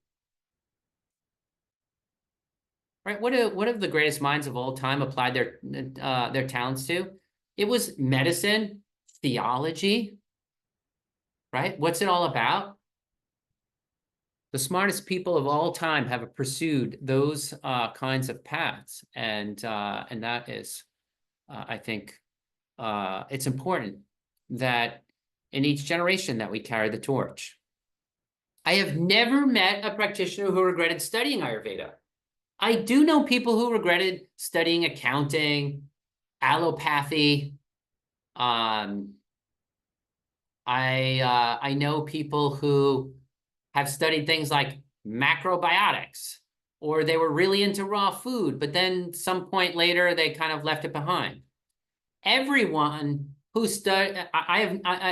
Right? What have the greatest minds of all time applied their talents to? It was medicine, theology, right? What's it all about? The smartest people of all time have pursued those kinds of paths, and that is, I think, it's important that in each generation that we carry the torch. I have never met a practitioner who regretted studying Ayurveda. I do know people who regretted studying accounting, allopathy. I know people who have studied things like macrobiotics, or they were really into raw food, but then some point later they kind of left it behind. Everyone who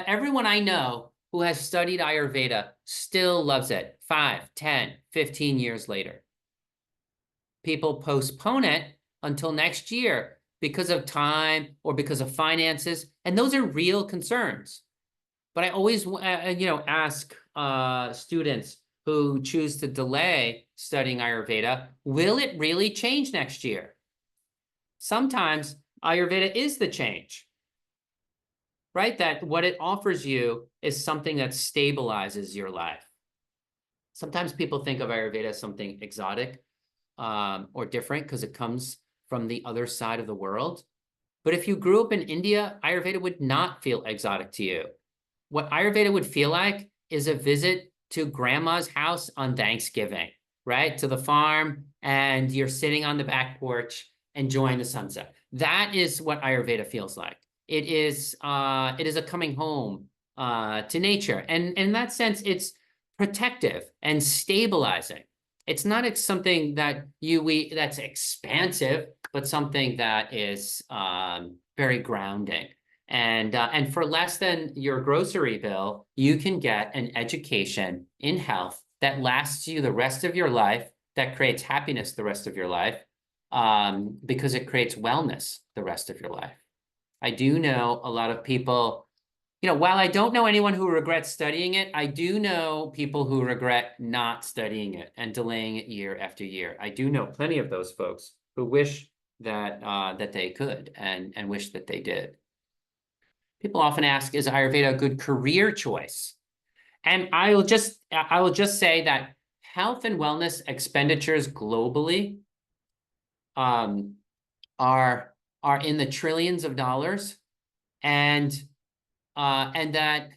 everyone I know who has studied Ayurveda still loves it 5, 10, 15 years later. People postpone it until next year because of time or because of finances, and those are real concerns. But I always, ask students who choose to delay studying Ayurveda, will it really change next year? Sometimes Ayurveda is the change, right? That what it offers you is something that stabilizes your life. Sometimes people think of Ayurveda as something exotic or different because it comes from the other side of the world. But if you grew up in India, Ayurveda would not feel exotic to you. What Ayurveda would feel like is a visit to grandma's house on Thanksgiving, right? To the farm, and you're sitting on the back porch enjoying the sunset. That is what Ayurveda feels like. It is a coming home to nature. And in that sense, it's protective and stabilizing. It's not something that that's expansive, but something that is very grounding. And for less than your grocery bill, you can get an education in health that lasts you the rest of your life, that creates happiness the rest of your life, because it creates wellness the rest of your life. I do know a lot of people, while I don't know anyone who regrets studying it, I do know people who regret not studying it and delaying it year after year. I do know plenty of those folks who wish that they could and wish that they did. People often ask, is Ayurveda a good career choice? And I will just say that health and wellness expenditures globally are in the trillions of dollars, and that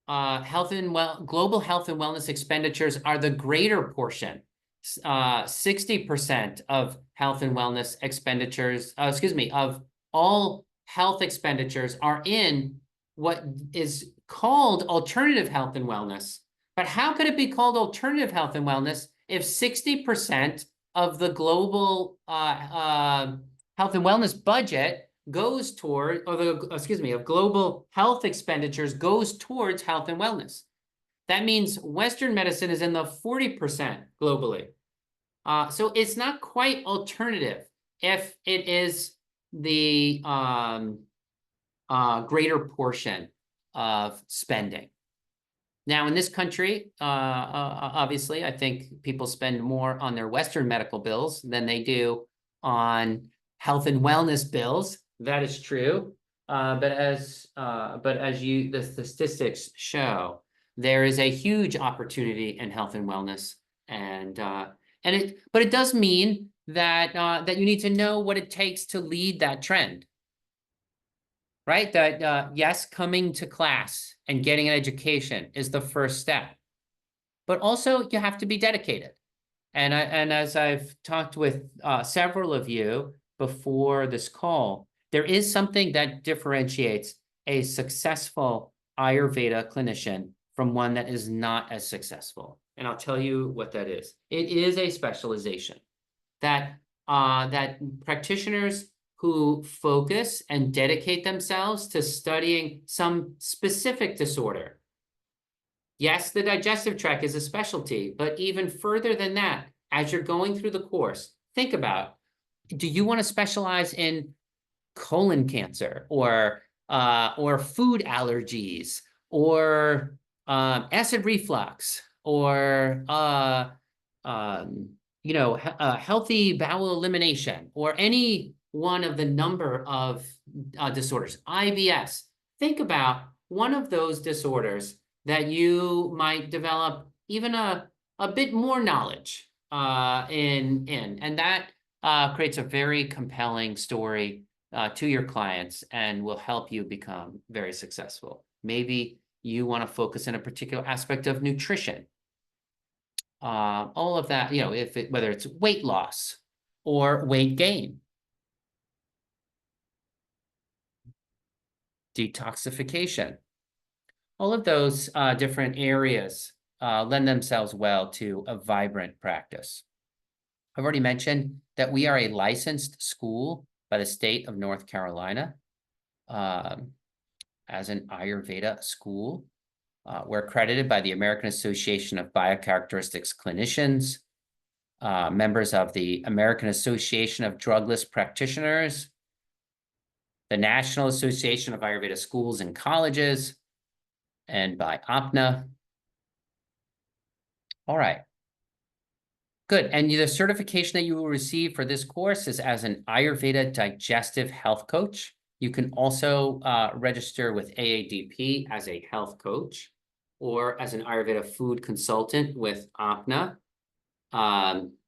global health and wellness expenditures are the greater portion. 60% of health and wellness expenditures, of all health expenditures are in what is called alternative health and wellness. But how could it be called alternative health and wellness if 60% of the global health and wellness budget goes toward, of global health expenditures goes towards health and wellness? That means Western medicine is in the 40% globally. So it's not quite alternative if it is the greater portion of spending. Now, in this country, obviously, I think people spend more on their Western medical bills than they do on health and wellness bills. That is true. But as the statistics show, there is a huge opportunity in health and wellness, but it does mean that you need to know what it takes to lead that trend, right? That yes, coming to class and getting an education is the first step, but also you have to be dedicated. And as I've talked with several of you before this call, there is something that differentiates a successful Ayurveda clinician from one that is not as successful. And I'll tell you what that is. It is a specialization that practitioners who focus and dedicate themselves to studying some specific disorder. Yes, the digestive tract is a specialty, but even further than that, as you're going through the course, think about, do you want to specialize in colon cancer or food allergies or acid reflux or healthy bowel elimination or any one of the number of disorders, IBS? Think about one of those disorders that you might develop even a bit more knowledge in, and that creates a very compelling story to your clients and will help you become very successful. Maybe you want to focus in a particular aspect of nutrition. All of that, whether it's weight loss or weight gain, detoxification, all of those different areas lend themselves well to a vibrant practice. I've already mentioned that we are a licensed school by the state of North Carolina as an Ayurveda school. We're accredited by the American Association of Biocharacteristics Clinicians, members of the American Association of Drugless Practitioners, the National Association of Ayurveda Schools and Colleges, and by APNA. All right. Good. And the certification that you will receive for this course is as an Ayurveda digestive health coach. You can also register with AADP as a health coach or as an Ayurveda food consultant with APNA.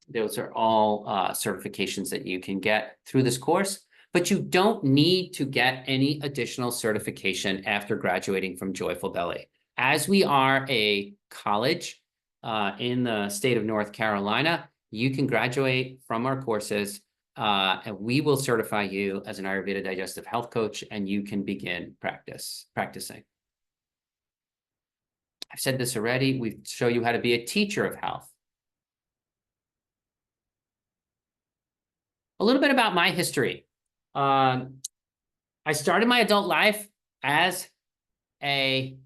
Those are all certifications that you can get through this course, but you don't need to get any additional certification after graduating from Joyful Belly. As we are a college in the state of North Carolina, you can graduate from our courses and we will certify you as an Ayurveda digestive health coach and you can begin practicing. I've said this already, we show you how to be a teacher of health. A little bit about my history. I started my adult life as a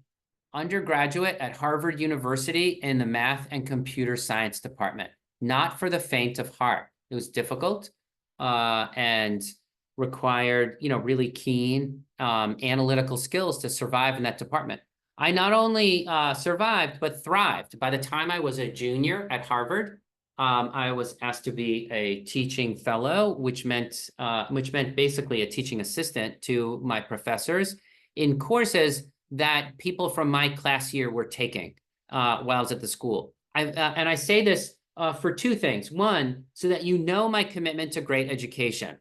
undergraduate at Harvard University in the math and computer science department. Not for the faint of heart. It was difficult and required, really keen analytical skills to survive in that department. I not only survived, but thrived. By the time I was a junior at Harvard, I was asked to be a teaching fellow, which meant basically a teaching assistant to my professors in courses that people from my class year were taking while I was at the school. And I say this for two things. One, so that you know my commitment to great education.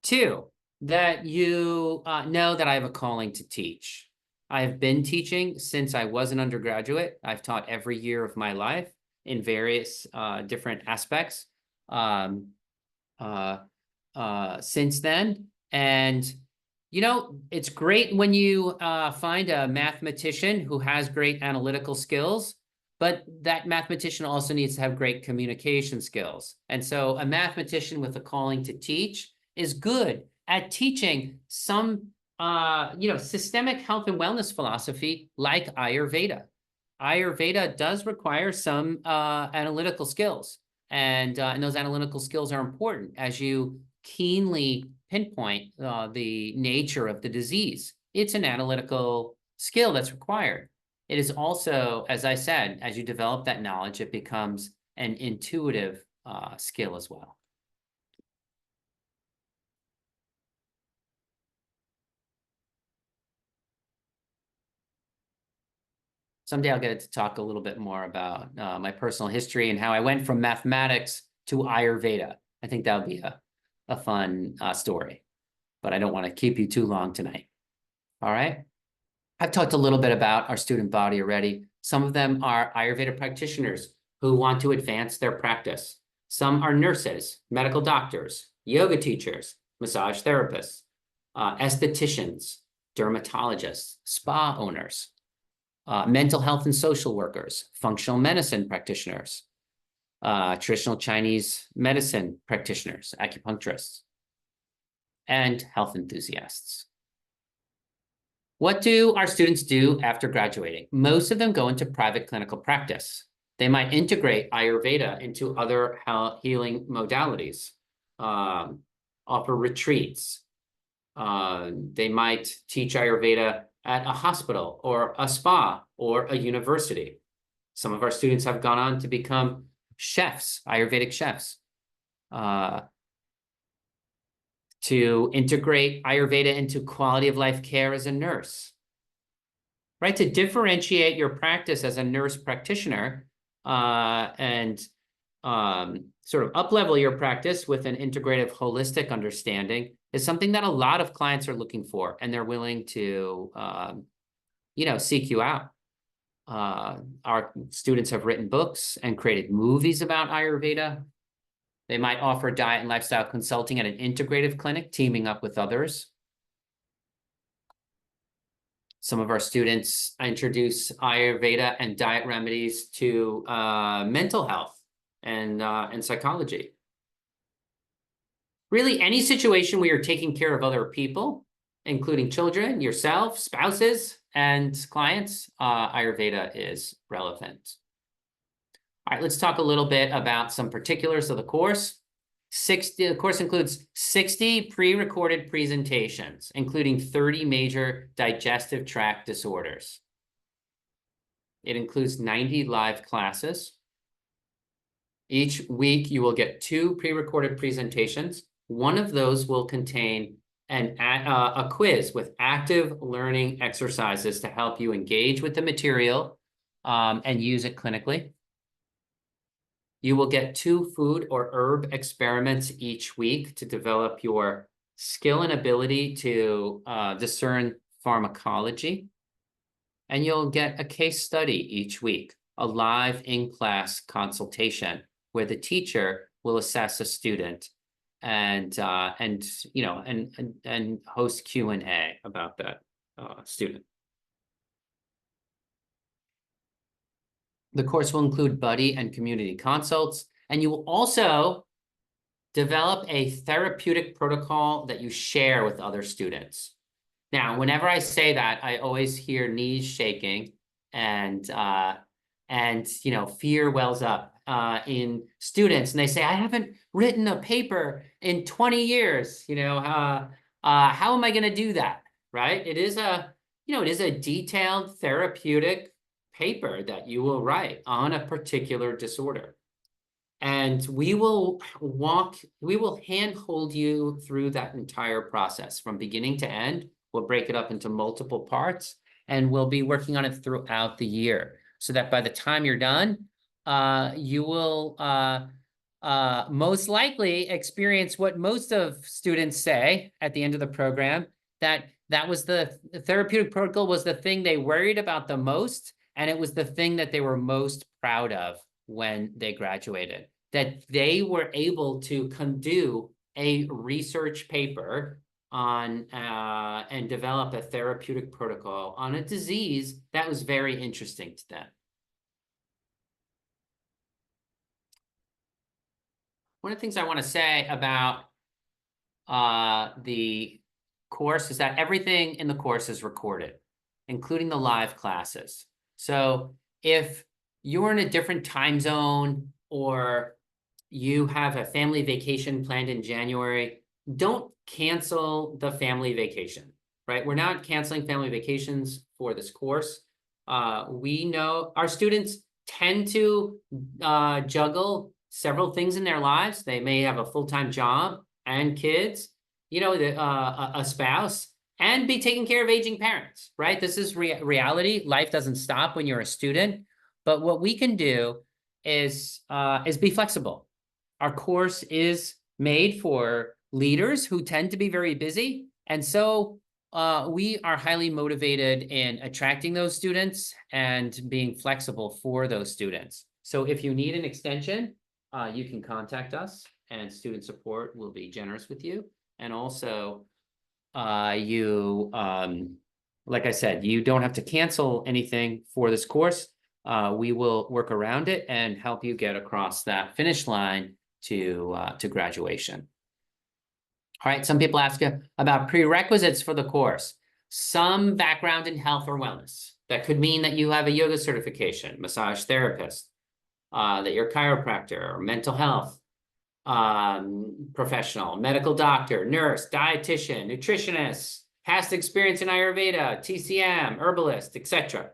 Two, that you know that I have a calling to teach. I have been teaching since I was an undergraduate. I've taught every year of my life in various different aspects since then. And it's great when you find a mathematician who has great analytical skills, but that mathematician also needs to have great communication skills. And so a mathematician with a calling to teach is good at teaching some, systemic health and wellness philosophy like Ayurveda. Ayurveda does require some analytical skills, and those analytical skills are important as you keenly pinpoint the nature of the disease. It's an analytical skill that's required. It is also, as I said, as you develop that knowledge, it becomes an intuitive skill as well. Someday I'll get to talk a little bit more about my personal history and how I went from mathematics to Ayurveda. I think that would be a fun story, but I don't want to keep you too long tonight. All right. I've talked a little bit about our student body already. Some of them are Ayurveda practitioners who want to advance their practice. Some are nurses, medical doctors, yoga teachers, massage therapists, estheticians, dermatologists, spa owners, mental health and social workers, functional medicine practitioners, traditional Chinese medicine practitioners, acupuncturists, and health enthusiasts. What do our students do after graduating? Most of them go into private clinical practice. They might integrate Ayurveda into other healing modalities, offer retreats. They might teach Ayurveda at a hospital or a spa or a university. Some of our students have gone on to become chefs, Ayurvedic chefs, to integrate Ayurveda into quality of life care as a nurse, right? To differentiate your practice as a nurse practitioner and sort of up-level your practice with an integrative, holistic understanding is something that a lot of clients are looking for, and they're willing to, seek you out. Our students have written books and created movies about Ayurveda. They might offer diet and lifestyle consulting at an integrative clinic, teaming up with others. Some of our students introduce Ayurveda and diet remedies to mental health and psychology. Really, any situation where you're taking care of other people, including children, yourself, spouses, and clients, Ayurveda is relevant. All right, let's talk a little bit about some particulars of the course. The course includes 60 pre-recorded presentations, including 30 major digestive tract disorders. It includes 90 live classes. Each week, you will get 2 pre-recorded presentations. One of those will contain a quiz with active learning exercises to help you engage with the material and use it clinically. You will get 2 food or herb experiments each week to develop your skill and ability to discern pharmacology. And you'll get a case study each week, a live in-class consultation where the teacher will assess a student and host Q&A about that student. The course will include buddy and community consults, and you will also develop a therapeutic protocol that you share with other students. Now, whenever I say that, I always hear knees shaking and fear wells up in students, and they say, I haven't written a paper in 20 years. How am I going to do that? Right? It is a detailed therapeutic paper that you will write on a particular disorder. And we will handhold you through that entire process from beginning to end. We'll break it up into multiple parts, and we'll be working on it throughout the year so that by the time you're done, you will most likely experience what most of students say at the end of the program, that was the therapeutic protocol was the thing they worried about the most, and it was the thing that they were most proud of when they graduated, that they were able to do a research paper on and develop a therapeutic protocol on a disease that was very interesting to them. One of the things I want to say about the course is that everything in the course is recorded, including the live classes. So if you're in a different time zone or you have a family vacation planned in January, don't cancel the family vacation, right? We're not canceling family vacations for this course. We know our students tend to juggle several things in their lives. They may have a full-time job and kids, a spouse, and be taking care of aging parents, right? This is reality. Life doesn't stop when you're a student. But what we can do is be flexible. Our course is made for leaders who tend to be very busy. And so we are highly motivated in attracting those students and being flexible for those students. So if you need an extension, you can contact us, and student support will be generous with you. And also, like I said, you don't have to cancel anything for this course. We will work around it and help you get across that finish line to graduation. All right, some people ask you about prerequisites for the course. Some background in health or wellness. That could mean that you have a yoga certification, massage therapist, that you're a chiropractor or mental health professional, medical doctor, nurse, dietitian, nutritionist, past experience in Ayurveda, TCM, herbalist, etc.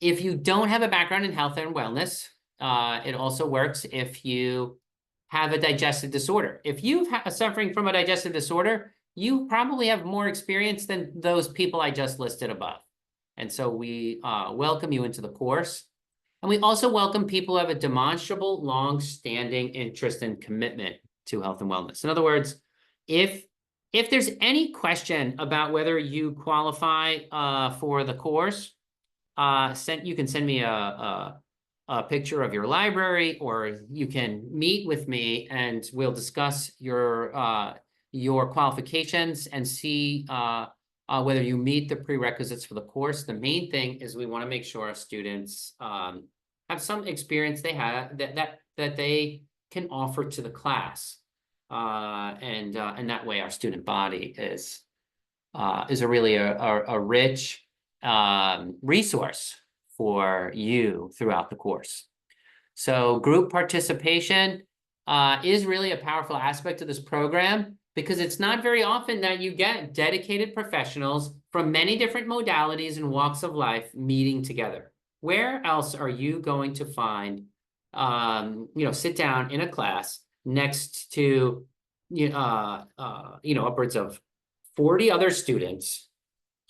If you don't have a background in health and wellness, it also works if you have a digestive disorder. If you're suffering from a digestive disorder, you probably have more experience than those people I just listed above. And so we welcome you into the course. And we also welcome people who have a demonstrable, long-standing interest and commitment to health and wellness. In other words, if there's any question about whether you qualify for the course, you can send me a picture of your library, or you can meet with me and we'll discuss your qualifications and see whether you meet the prerequisites for the course. The main thing is we want to make sure our students have some experience they have that they can offer to the class, and that way our student body is a really a rich resource for you throughout the course. So group participation is really a powerful aspect of this program, because it's not very often that you get dedicated professionals from many different modalities and walks of life meeting together. Where else are you going to find, sit down in a class next to, upwards of 40 other students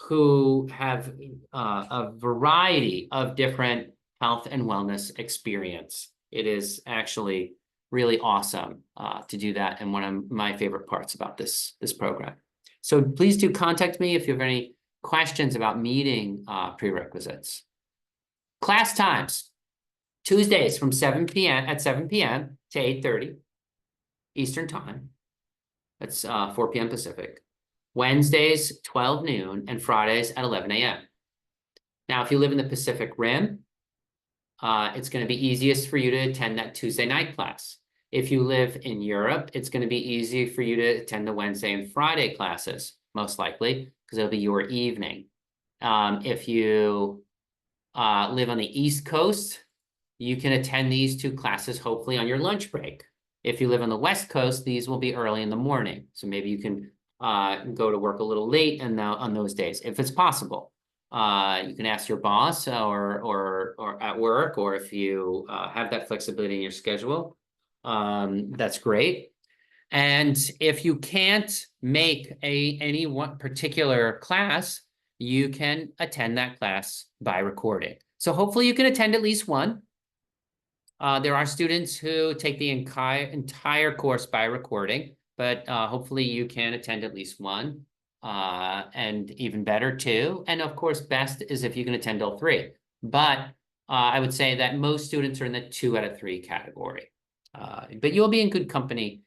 who have a variety of different health and wellness experience? It is actually really awesome to do that, and one of my favorite parts about this program. So please do contact me if you have any questions about meeting prerequisites. Class times: Tuesdays from 7 p.m. to 8:30 Eastern Time. That's 4 p.m. Pacific. Wednesdays, 12 noon, and Fridays at 11 a.m. Now, if you live in the Pacific Rim, it's going to be easiest for you to attend that Tuesday night class. If you live in Europe, it's going to be easy for you to attend the Wednesday and Friday classes, most likely, because it'll be your evening. If you live on the East Coast, you can attend these two classes, hopefully, on your lunch break. If you live on the West Coast, these will be early in the morning. So maybe you can go to work a little late and on those days, if it's possible. You can ask your boss or at work, or if you have that flexibility in your schedule, that's great. And if you can't make any one particular class, you can attend that class by recording. So hopefully you can attend at least one. There are students who take the entire course by recording, but hopefully you can attend at least one, and even better, two. And of course, best is if you can attend all three. But I would say that most students are in the 2 out of 3 category. But you'll be in good company,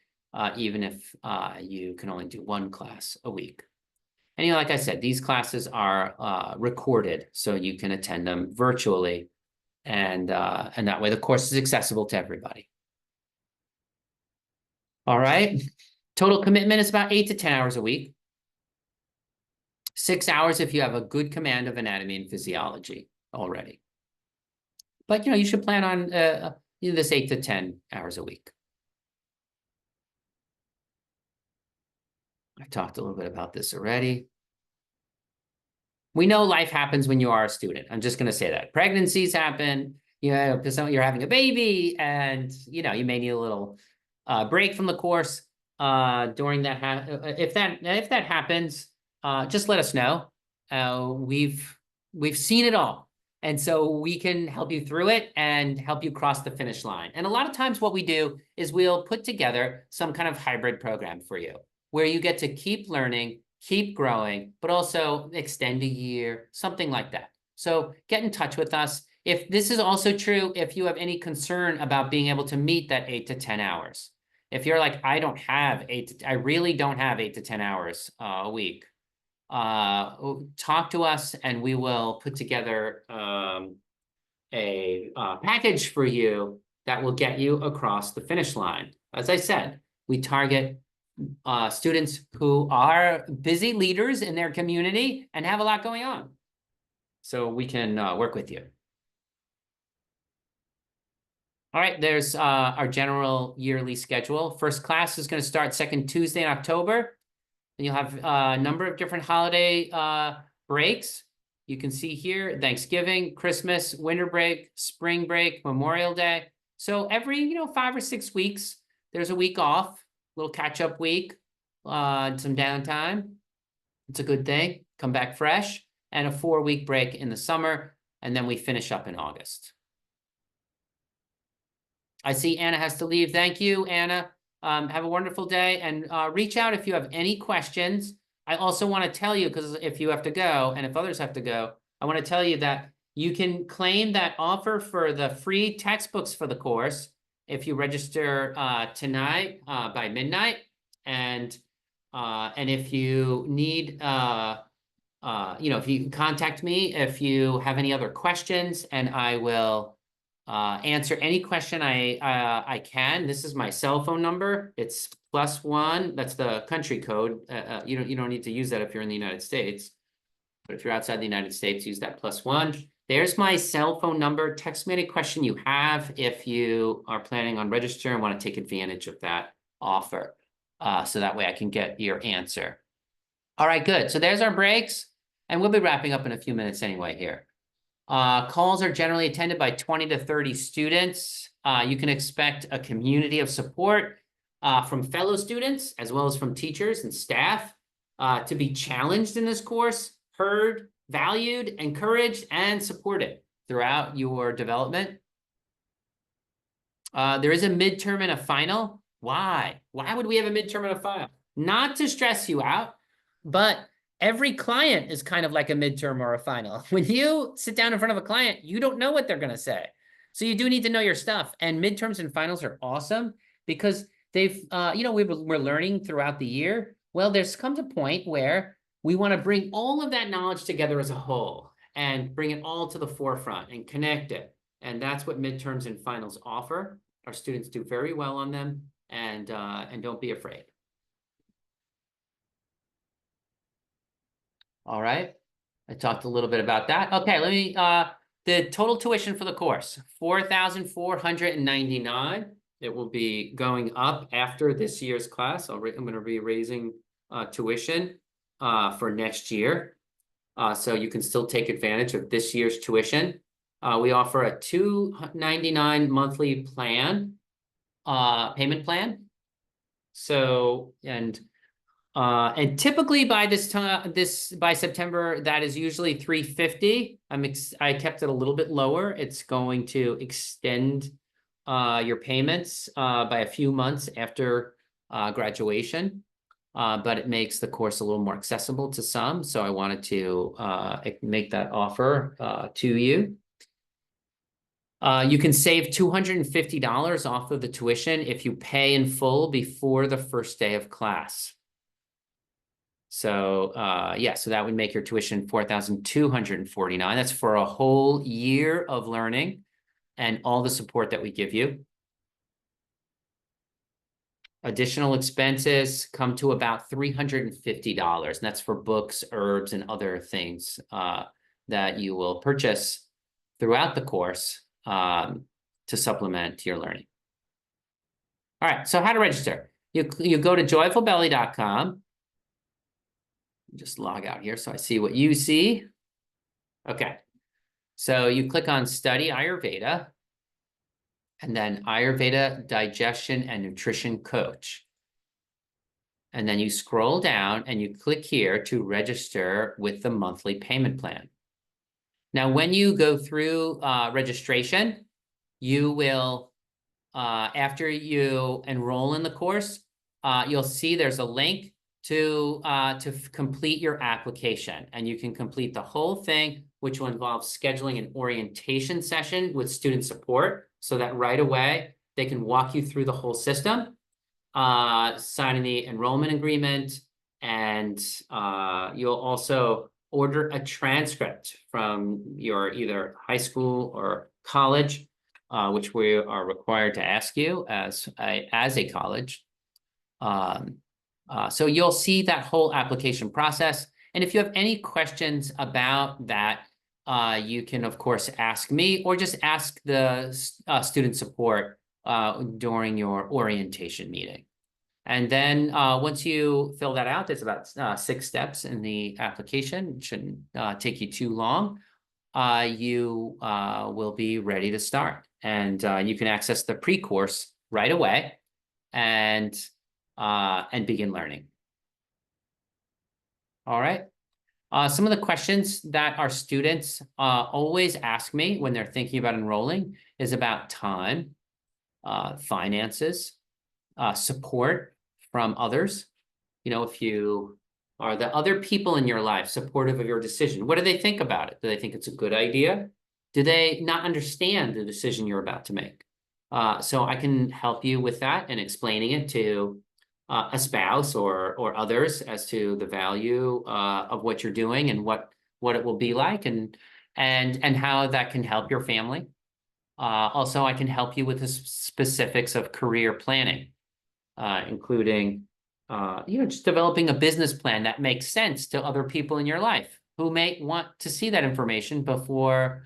even if you can only do one class a week. And you know, like I said, these classes are recorded, so you can attend them virtually, and that way the course is accessible to everybody. All right. Total commitment is about 8 to 10 hours a week. 6 hours if you have a good command of anatomy and physiology already. But you know, you should plan on this 8 to 10 hours a week. I talked a little bit about this already. We know life happens when you are a student. I'm just going to say that. Pregnancies happen, you know, because you're having a baby, and, you know, you may need a little break from the course during that. If that happens, just let us know. We've seen it all. And so we can help you through it and help you cross the finish line. And a lot of times what we do is we'll put together some kind of hybrid program for you, where you get to keep learning, keep growing, but also extend a year, something like that. So get in touch with us. If this is also true, if you have any concern about being able to meet that 8 to 10 hours, if you're like, I really don't have 8 to 10 hours a week, talk to us and we will put together a package for you that will get you across the finish line. As I said, we target students who are busy leaders in their community and have a lot going on. So we can work with you. All right, there's our general yearly schedule. First class is going to start second Tuesday in October. And you'll have a number of different holiday breaks. You can see here, Thanksgiving, Christmas, winter break, spring break, Memorial Day. So every 5 or 6 weeks, there's a week off. Little catch-up week, some downtime. It's a good thing. Come back fresh. And a 4-week break in the summer, and then we finish up in August. I see Anna has to leave. Thank you, Anna. Have a wonderful day, and reach out if you have any questions. I also want to tell you, because if you have to go, and if others have to go, I want to tell you that you can claim that offer for the free textbooks for the course if you register tonight by midnight, and if you need, if you contact me if you have any other questions, and I will answer any question I can. This is my cell phone number. It's +1. That's the country code. You don't need to use that if you're in the United States, but if you're outside the United States, use that +1. There's my cell phone number. Text me any question you have if you are planning on registering and want to take advantage of that offer. So that way I can get your answer. All right, good. So there's our breaks, and we'll be wrapping up in a few minutes anyway here. Calls are generally attended by 20 to 30 students. You can expect a community of support from fellow students, as well as from teachers and staff, to be challenged in this course, heard, valued, encouraged, and supported throughout your development. There is a midterm and a final. Why? Why would we have a midterm and a final? Not to stress you out, but every client is kind of like a midterm or a final. When you sit down in front of a client, you don't know what they're going to say. So you do need to know your stuff. And midterms and finals are awesome because they've, we're learning throughout the year. Well, there's come to a point where we want to bring all of that knowledge together as a whole and bring it all to the forefront and connect it. And that's what midterms and finals offer. Our students do very well on them, and don't be afraid. All right. I talked a little bit about that. Okay, let me, the total tuition for the course, $4,499. It will be going up after this year's class. I'm going to be raising tuition for next year. So you can still take advantage of this year's tuition. We offer a $299 monthly plan, payment plan. So, and typically by this time, by September, that is usually $350. I kept it a little bit lower. It's going to extend your payments by a few months after graduation, but it makes the course a little more accessible to some. So I wanted to make that offer to you. You can save $250 off of the tuition if you pay in full before the first day of class. So yeah, so that would make your tuition $4,249. That's for a whole year of learning and all the support that we give you. Additional expenses come to about $350, and that's for books, herbs, and other things that you will purchase throughout the course to supplement your learning. All right, so how to register. You go to joyfulbelly.com. Just log out here so I see what you see. Okay, so you click on Study Ayurveda, and then Ayurveda Digestion and Nutrition Coach. And then you scroll down and you click here to register with the monthly payment plan. Now, when you go through registration, you will, after you enroll in the course, you'll see there's a link to complete your application. And you can complete the whole thing, which will involve scheduling an orientation session with student support so that right away they can walk you through the whole system, signing the enrollment agreement, and you'll also order a transcript from your either high school or college, which we are required to ask you as a college. So you'll see that whole application process. And if you have any questions about that, you can, of course, ask me or just ask the student support during your orientation meeting. And then once you fill that out, there's about 6 steps in the application. It shouldn't take you too long. You will be ready to start. And you can access the pre-course right away and begin learning. All right. Some of the questions that our students always ask me when they're thinking about enrolling is about time, finances, support from others. You know, if you are the other people in your life supportive of your decision, what do they think about it? Do they think it's a good idea? Do they not understand the decision you're about to make? So I can help you with that and explaining it to a spouse or others as to the value of what you're doing and what it will be like and how that can help your family. Also, I can help you with the specifics of career planning, including just developing a business plan that makes sense to other people in your life who may want to see that information before,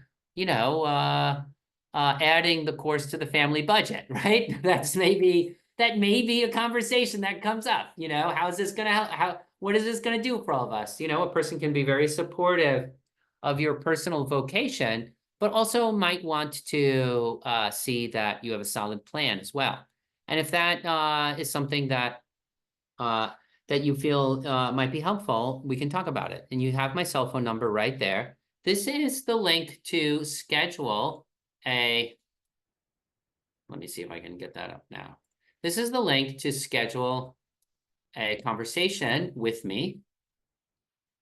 adding the course to the family budget, right? That may be a conversation that comes up. How is this going to help? What is this going to do for all of us? A person can be very supportive of your personal vocation, but also might want to see that you have a solid plan as well. And if that is something that you feel might be helpful, we can talk about it. And you have my cell phone number right there. This is the link to schedule let me see if I can get that up now. This is the link to schedule a conversation with me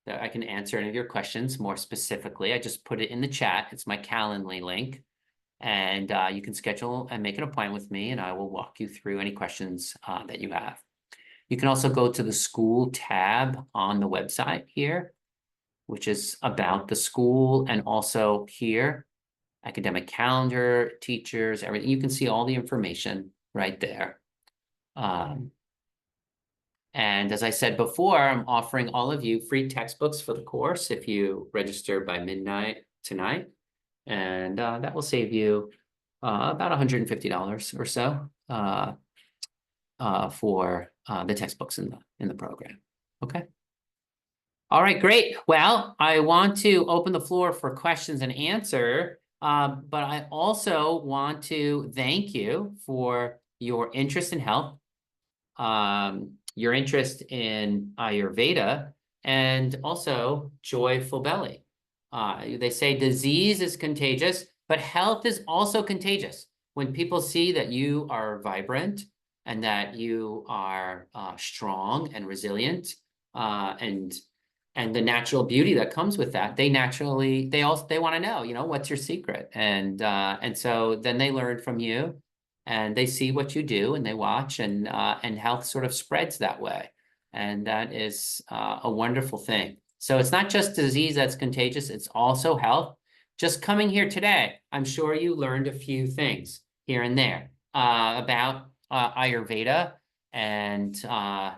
that I can answer any of your questions more specifically. I just put it in the chat. It's my Calendly link. And you can schedule and make an appointment with me, and I will walk you through any questions that you have. You can also go to the school tab on the website here, which is about the school, and also here academic calendar, teachers, everything. You can see all the information right there. And as I said before, I'm offering all of you free textbooks for the course if you register by midnight tonight. And that will save you about $150 or so for the textbooks in the program. Okay. All right, great. Well, I want to open the floor for questions and answer, but I also want to thank you for your interest in health, your interest in Ayurveda, and also joyful belly. They say disease is contagious, but health is also contagious. When people see that you are vibrant and that you are strong and resilient, and the natural beauty that comes with that, they want to know, what's your secret? And so then they learn from you, and they see what you do, and they watch, and health sort of spreads that way, and that is a wonderful thing. So it's not just disease that's contagious; it's also health. Just coming here today, I'm sure you learned a few things here and there about Ayurveda, and I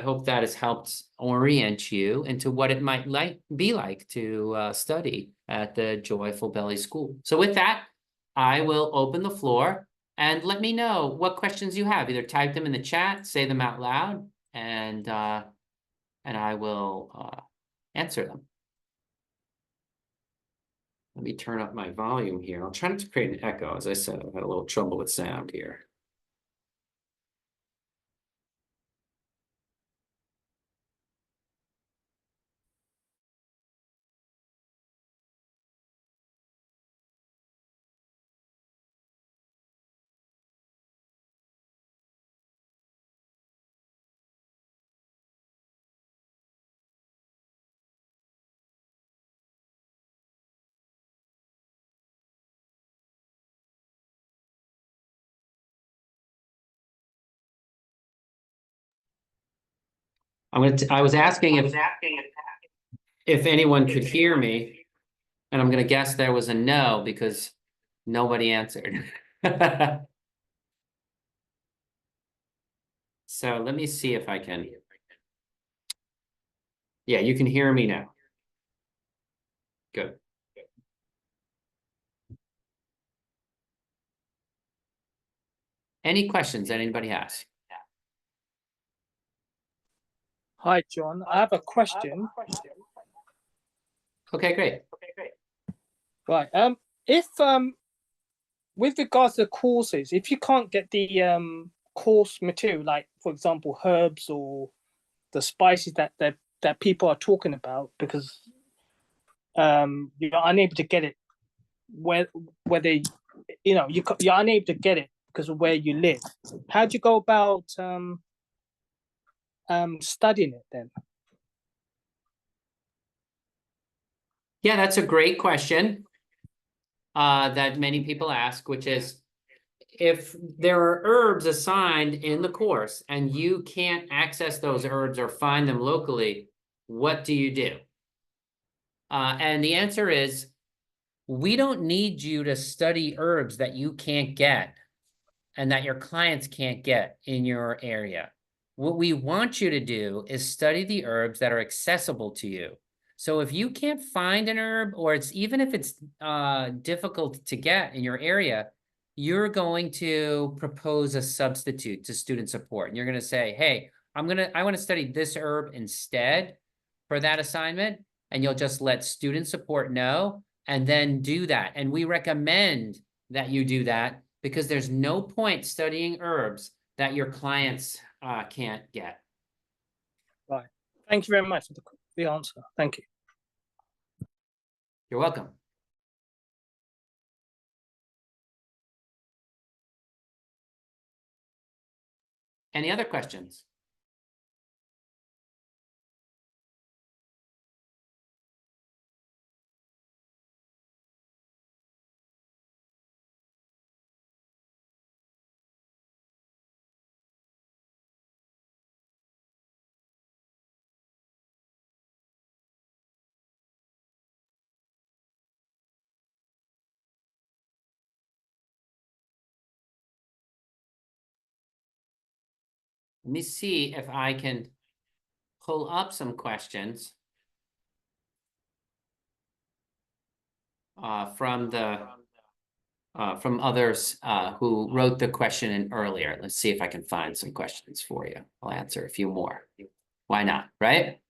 hope that has helped orient you into what it might be like to study at the Joyful Belly School. So with that, I will open the floor, and let me know what questions you have. Either type them in the chat, say them out loud, and I will answer them. Let me turn up my volume here. I'll try not to create an echo. As I said, I've had a little trouble with sound here. I was asking if anyone could hear me, and I'm going to guess there was a no because nobody answered. So let me see if I can. Yeah, you can hear me now. Good. Any questions that anybody has? Hi, John. I have a question. Okay, great. Right. If with regards to courses, if you can't get the course material, like for example, herbs or the spices that people are talking about, because you're unable to get it where they, you're unable to get it because of where you live. How do you go about studying it then? Yeah, that's a great question that many people ask, which is, if there are herbs assigned in the course and you can't access those herbs or find them locally, what do you do? And the answer is, we don't need you to study herbs that you can't get and that your clients can't get in your area. What we want you to do is study the herbs that are accessible to you. So if you can't find an herb, or even if it's difficult to get in your area, you're going to propose a substitute to student support. And you're going to say, hey, I want to study this herb instead for that assignment. And you'll just let student support know, and then do that. And we recommend that you do that, because there's no point studying herbs that your clients can't get. Right. Thank you very much for the answer. Thank you. You're welcome. Any other questions? Let me see if I can pull up some questions from others who wrote the question in earlier. Let's see if I can find some questions for you. I'll answer a few more. Why not, right?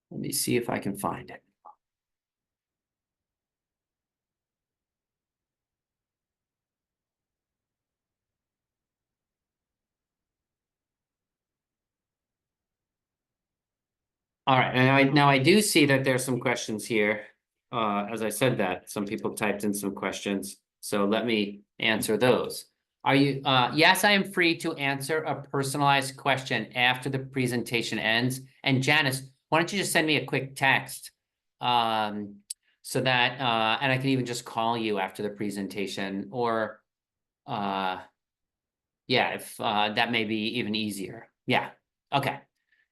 Let me see if I can find it. All right, and now I do see that there's some questions here. As I said that, some people typed in some questions, so let me answer those. Are you, yes, I am free to answer a personalized question after the presentation ends. And Janice, why don't you just send me a quick text? So that, and I can even just call you after the presentation, or, yeah, if that may be even easier. Yeah, okay.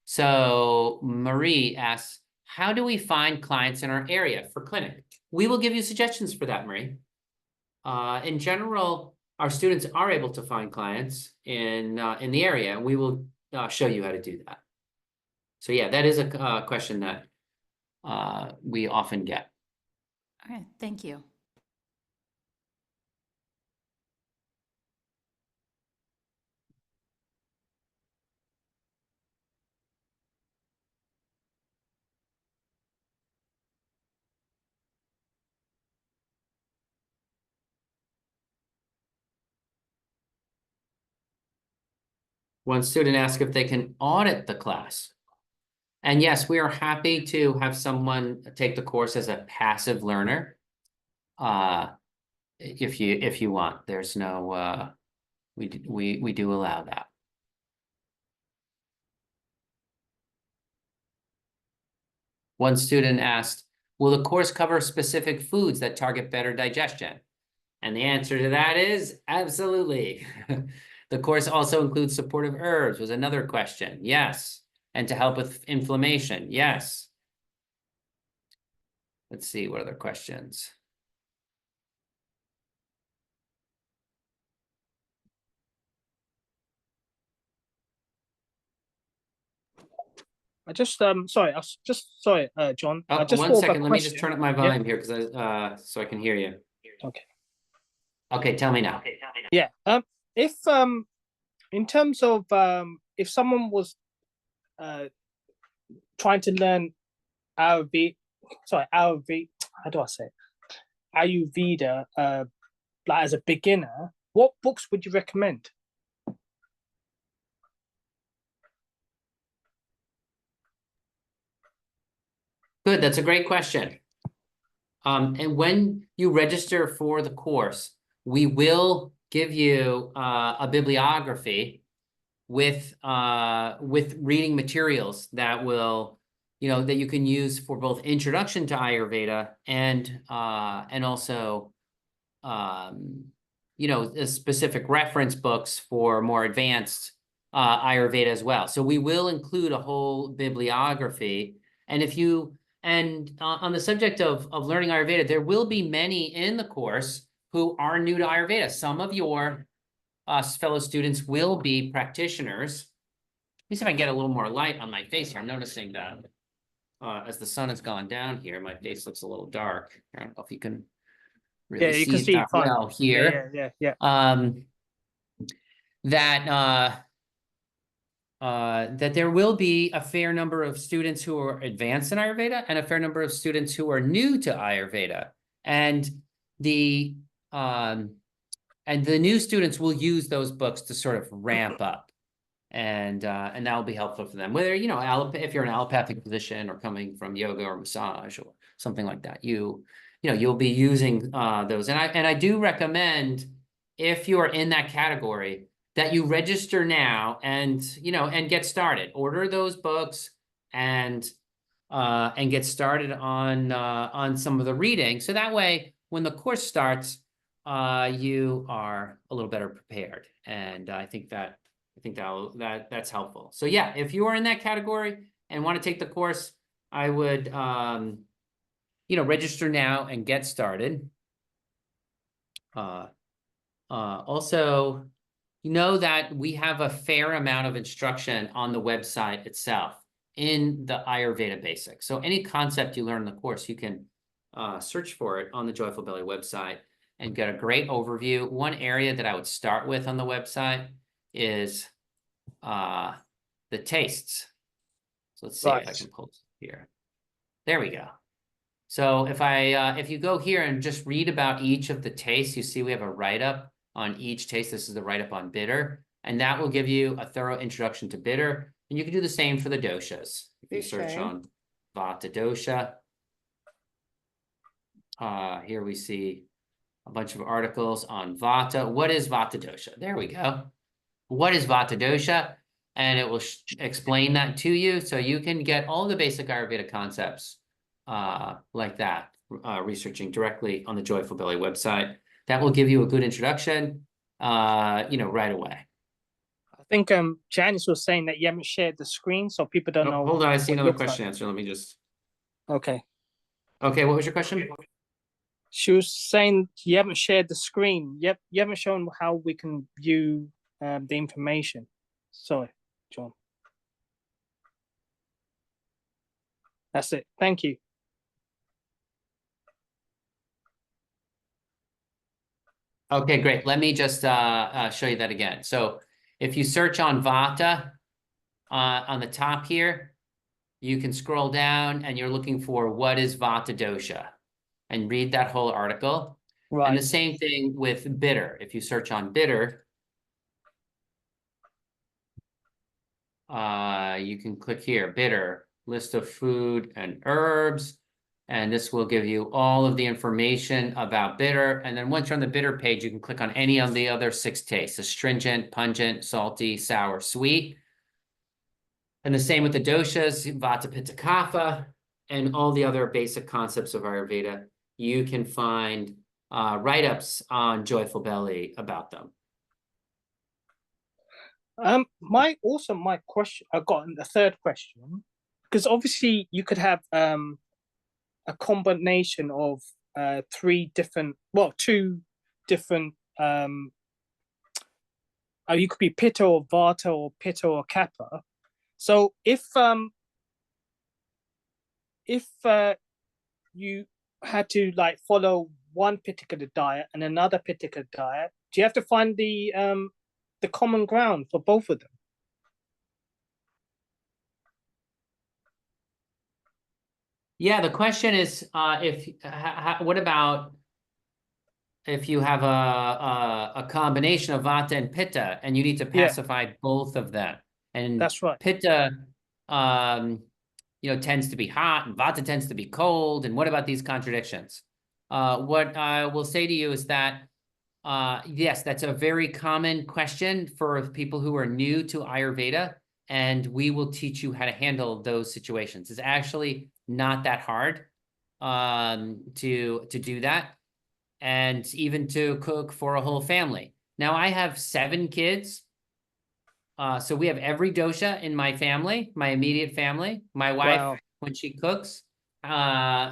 So Marie asks, how do we find clients in our area for clinic? We will give you suggestions for that, Marie. In general, our students are able to find clients in the area, and we will show you how to do that. So yeah, that is a question that we often get. Okay, thank you. One student asked if they can audit the class. And yes, we are happy to have someone take the course as a passive learner. If you want, there's no, we do allow that. One student asked, will the course cover specific foods that target better digestion? And the answer to that is absolutely. The course also includes supportive herbs, was another question. Yes. And to help with inflammation. Yes. Let's see, what other questions? I just sorry, John. Oh, I just one thought of a second, let me just question. turn up my volume here because so I can hear you. Okay. Okay, tell me now. Yeah. If in terms of if someone was trying to learn Ayurveda, how do I say it? Ayurveda, like as a beginner, what books would you recommend? Good, that's a great question. And when you register for the course, we will give you a bibliography with reading materials that will, that you can use for both introduction to Ayurveda and also, specific reference books for more advanced Ayurveda as well. So we will include a whole bibliography. And if you, on the subject of learning Ayurveda, there will be many in the course who are new to Ayurveda. Some of your fellow students will be practitioners. Let me see if I can get a little more light on my face here. I'm noticing that as the sun has gone down here, my face looks a little dark. I don't know if you can really You see can see that it fine. well here. Yeah. That there will be a fair number of students who are advanced in Ayurveda and a fair number of students who are new to Ayurveda. And the new students will use those books to sort of ramp up. And that will be helpful for them. Whether, if you're an allopathic physician or coming from yoga or massage or something like that, you'll be using those. And I do recommend, if you are in that category, that you register now and get started. Order those books and get started on some of the reading. So that way, when the course starts, you are a little better prepared. And I think that's helpful. So yeah, if you are in that category and want to take the course, I would register now and get started. Also, know that we have a fair amount of instruction on the website itself in the Ayurveda basics. So any concept you learn in the course, you can search for it on the Joyful Belly website and get a great overview. One area that I would start with on the website is the tastes. So let's see if I can pull this here. There we go. So if you go here and just read about each of the tastes, you see we have a write-up on each taste. This is the write-up on bitter, and that will give you a thorough introduction to bitter. And you can do the same for the doshas. If you search on Vata dosha, here we see a bunch of articles on Vata. What is Vata dosha? There we go. What is Vata dosha? And it will explain that to you, so you can get all the basic Ayurveda concepts like that, researching directly on the Joyful Belly website. That will give you a good introduction, right away. I think Janice was saying that you haven't shared the screen, so people don't know. Hold on, I see what it another looks question like. answer. Let me just. Okay. Okay, what was your question? She was saying you haven't shared the screen. Yep, you haven't shown how we can view the information. Sorry, John. That's it. Thank you. Okay, great. Let me just show you that again. So if you search on Vata on the top here, you can scroll down and you're looking for what is Vata dosha and read that whole article. Right. And the same thing with bitter. If you search on bitter, you can click here, bitter, list of food and herbs. And this will give you all of the information about bitter. And then once you're on the bitter page, you can click on any of the other 6 tastes: astringent, pungent, salty, sour, sweet. And the same with the doshas, Vata, Pitta, Kapha, and all the other basic concepts of Ayurveda. You can find write-ups on Joyful Belly about them. My question, I got a third question, because obviously you could have a combination of two different you could be Pitta or Vata or Pitta or Kapha. So if you had to like follow one particular diet and another particular diet, do you have to find the common ground for both of them? Yeah, the question is, what about if you have a combination of Vata and Pitta, and you need to pacify both of them? And that's right. Pitta, tends to be hot, and Vata tends to be cold. And what about these contradictions? What I will say to you is that, yes, that's a very common question for people who are new to Ayurveda, and we will teach you how to handle those situations. It's actually not that hard to do that, and even to cook for a whole family. Now, I have 7 kids. So we have every dosha in my family, my immediate family. My wife, when she cooks,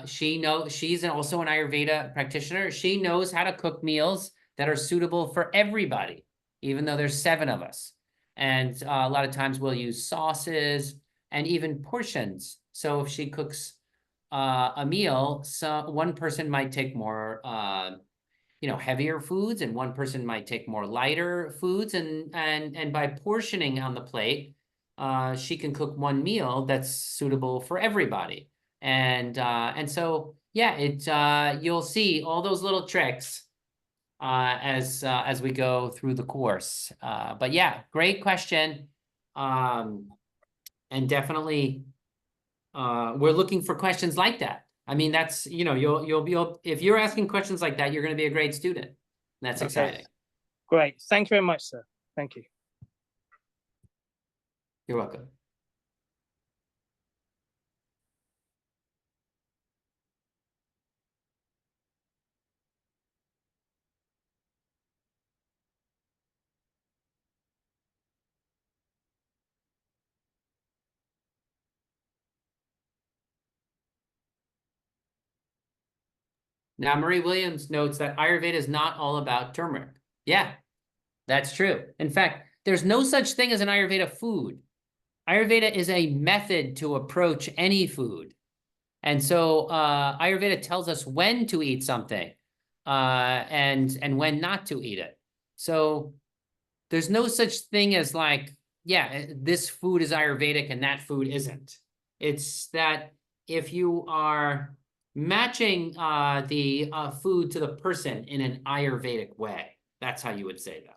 she's also an Ayurveda practitioner. She knows how to cook meals that are suitable for everybody, even though there's 7 of us. And a lot of times we'll use sauces and even portions. So if she cooks a meal, one person might take more heavier foods, and one person might take more lighter foods, and by portioning on the plate, she can cook one meal that's suitable for everybody. And so you'll see all those little tricks as we go through the course. But yeah, great question, and definitely we're looking for questions like that. I mean, that's, you'll if you're asking questions like that, you're going to be a great student. That's exciting. Great. Thank you very much, sir. Thank you. You're welcome. Now, Marie Williams notes that Ayurveda is not all about turmeric. Yeah, That's true. In fact, there's no such thing as an Ayurveda food. Ayurveda is a method to approach any food. And so Ayurveda tells us when to eat something and when not to eat it. So there's no such thing as like, yeah, this food is Ayurvedic and that food isn't. It's that if you are matching the food to the person in an Ayurvedic way, that's how you would say that.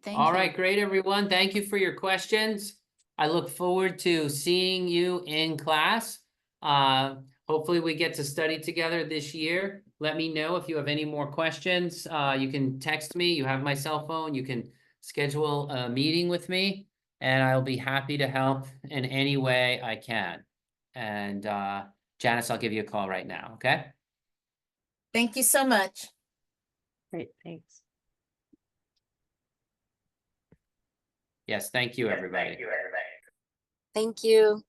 Thank All you. right, great, everyone. Thank you for your questions. I look forward to seeing you in class. Hopefully we get to study together this year. Let me know if you have any more questions. You can text me. You have my cell phone. You can schedule a meeting with me, and I'll be happy to help in any way I can. And Janice, I'll give you a call right now, okay? Thank you so much. Great, thanks. Yes, thank you, everybody. Thank you.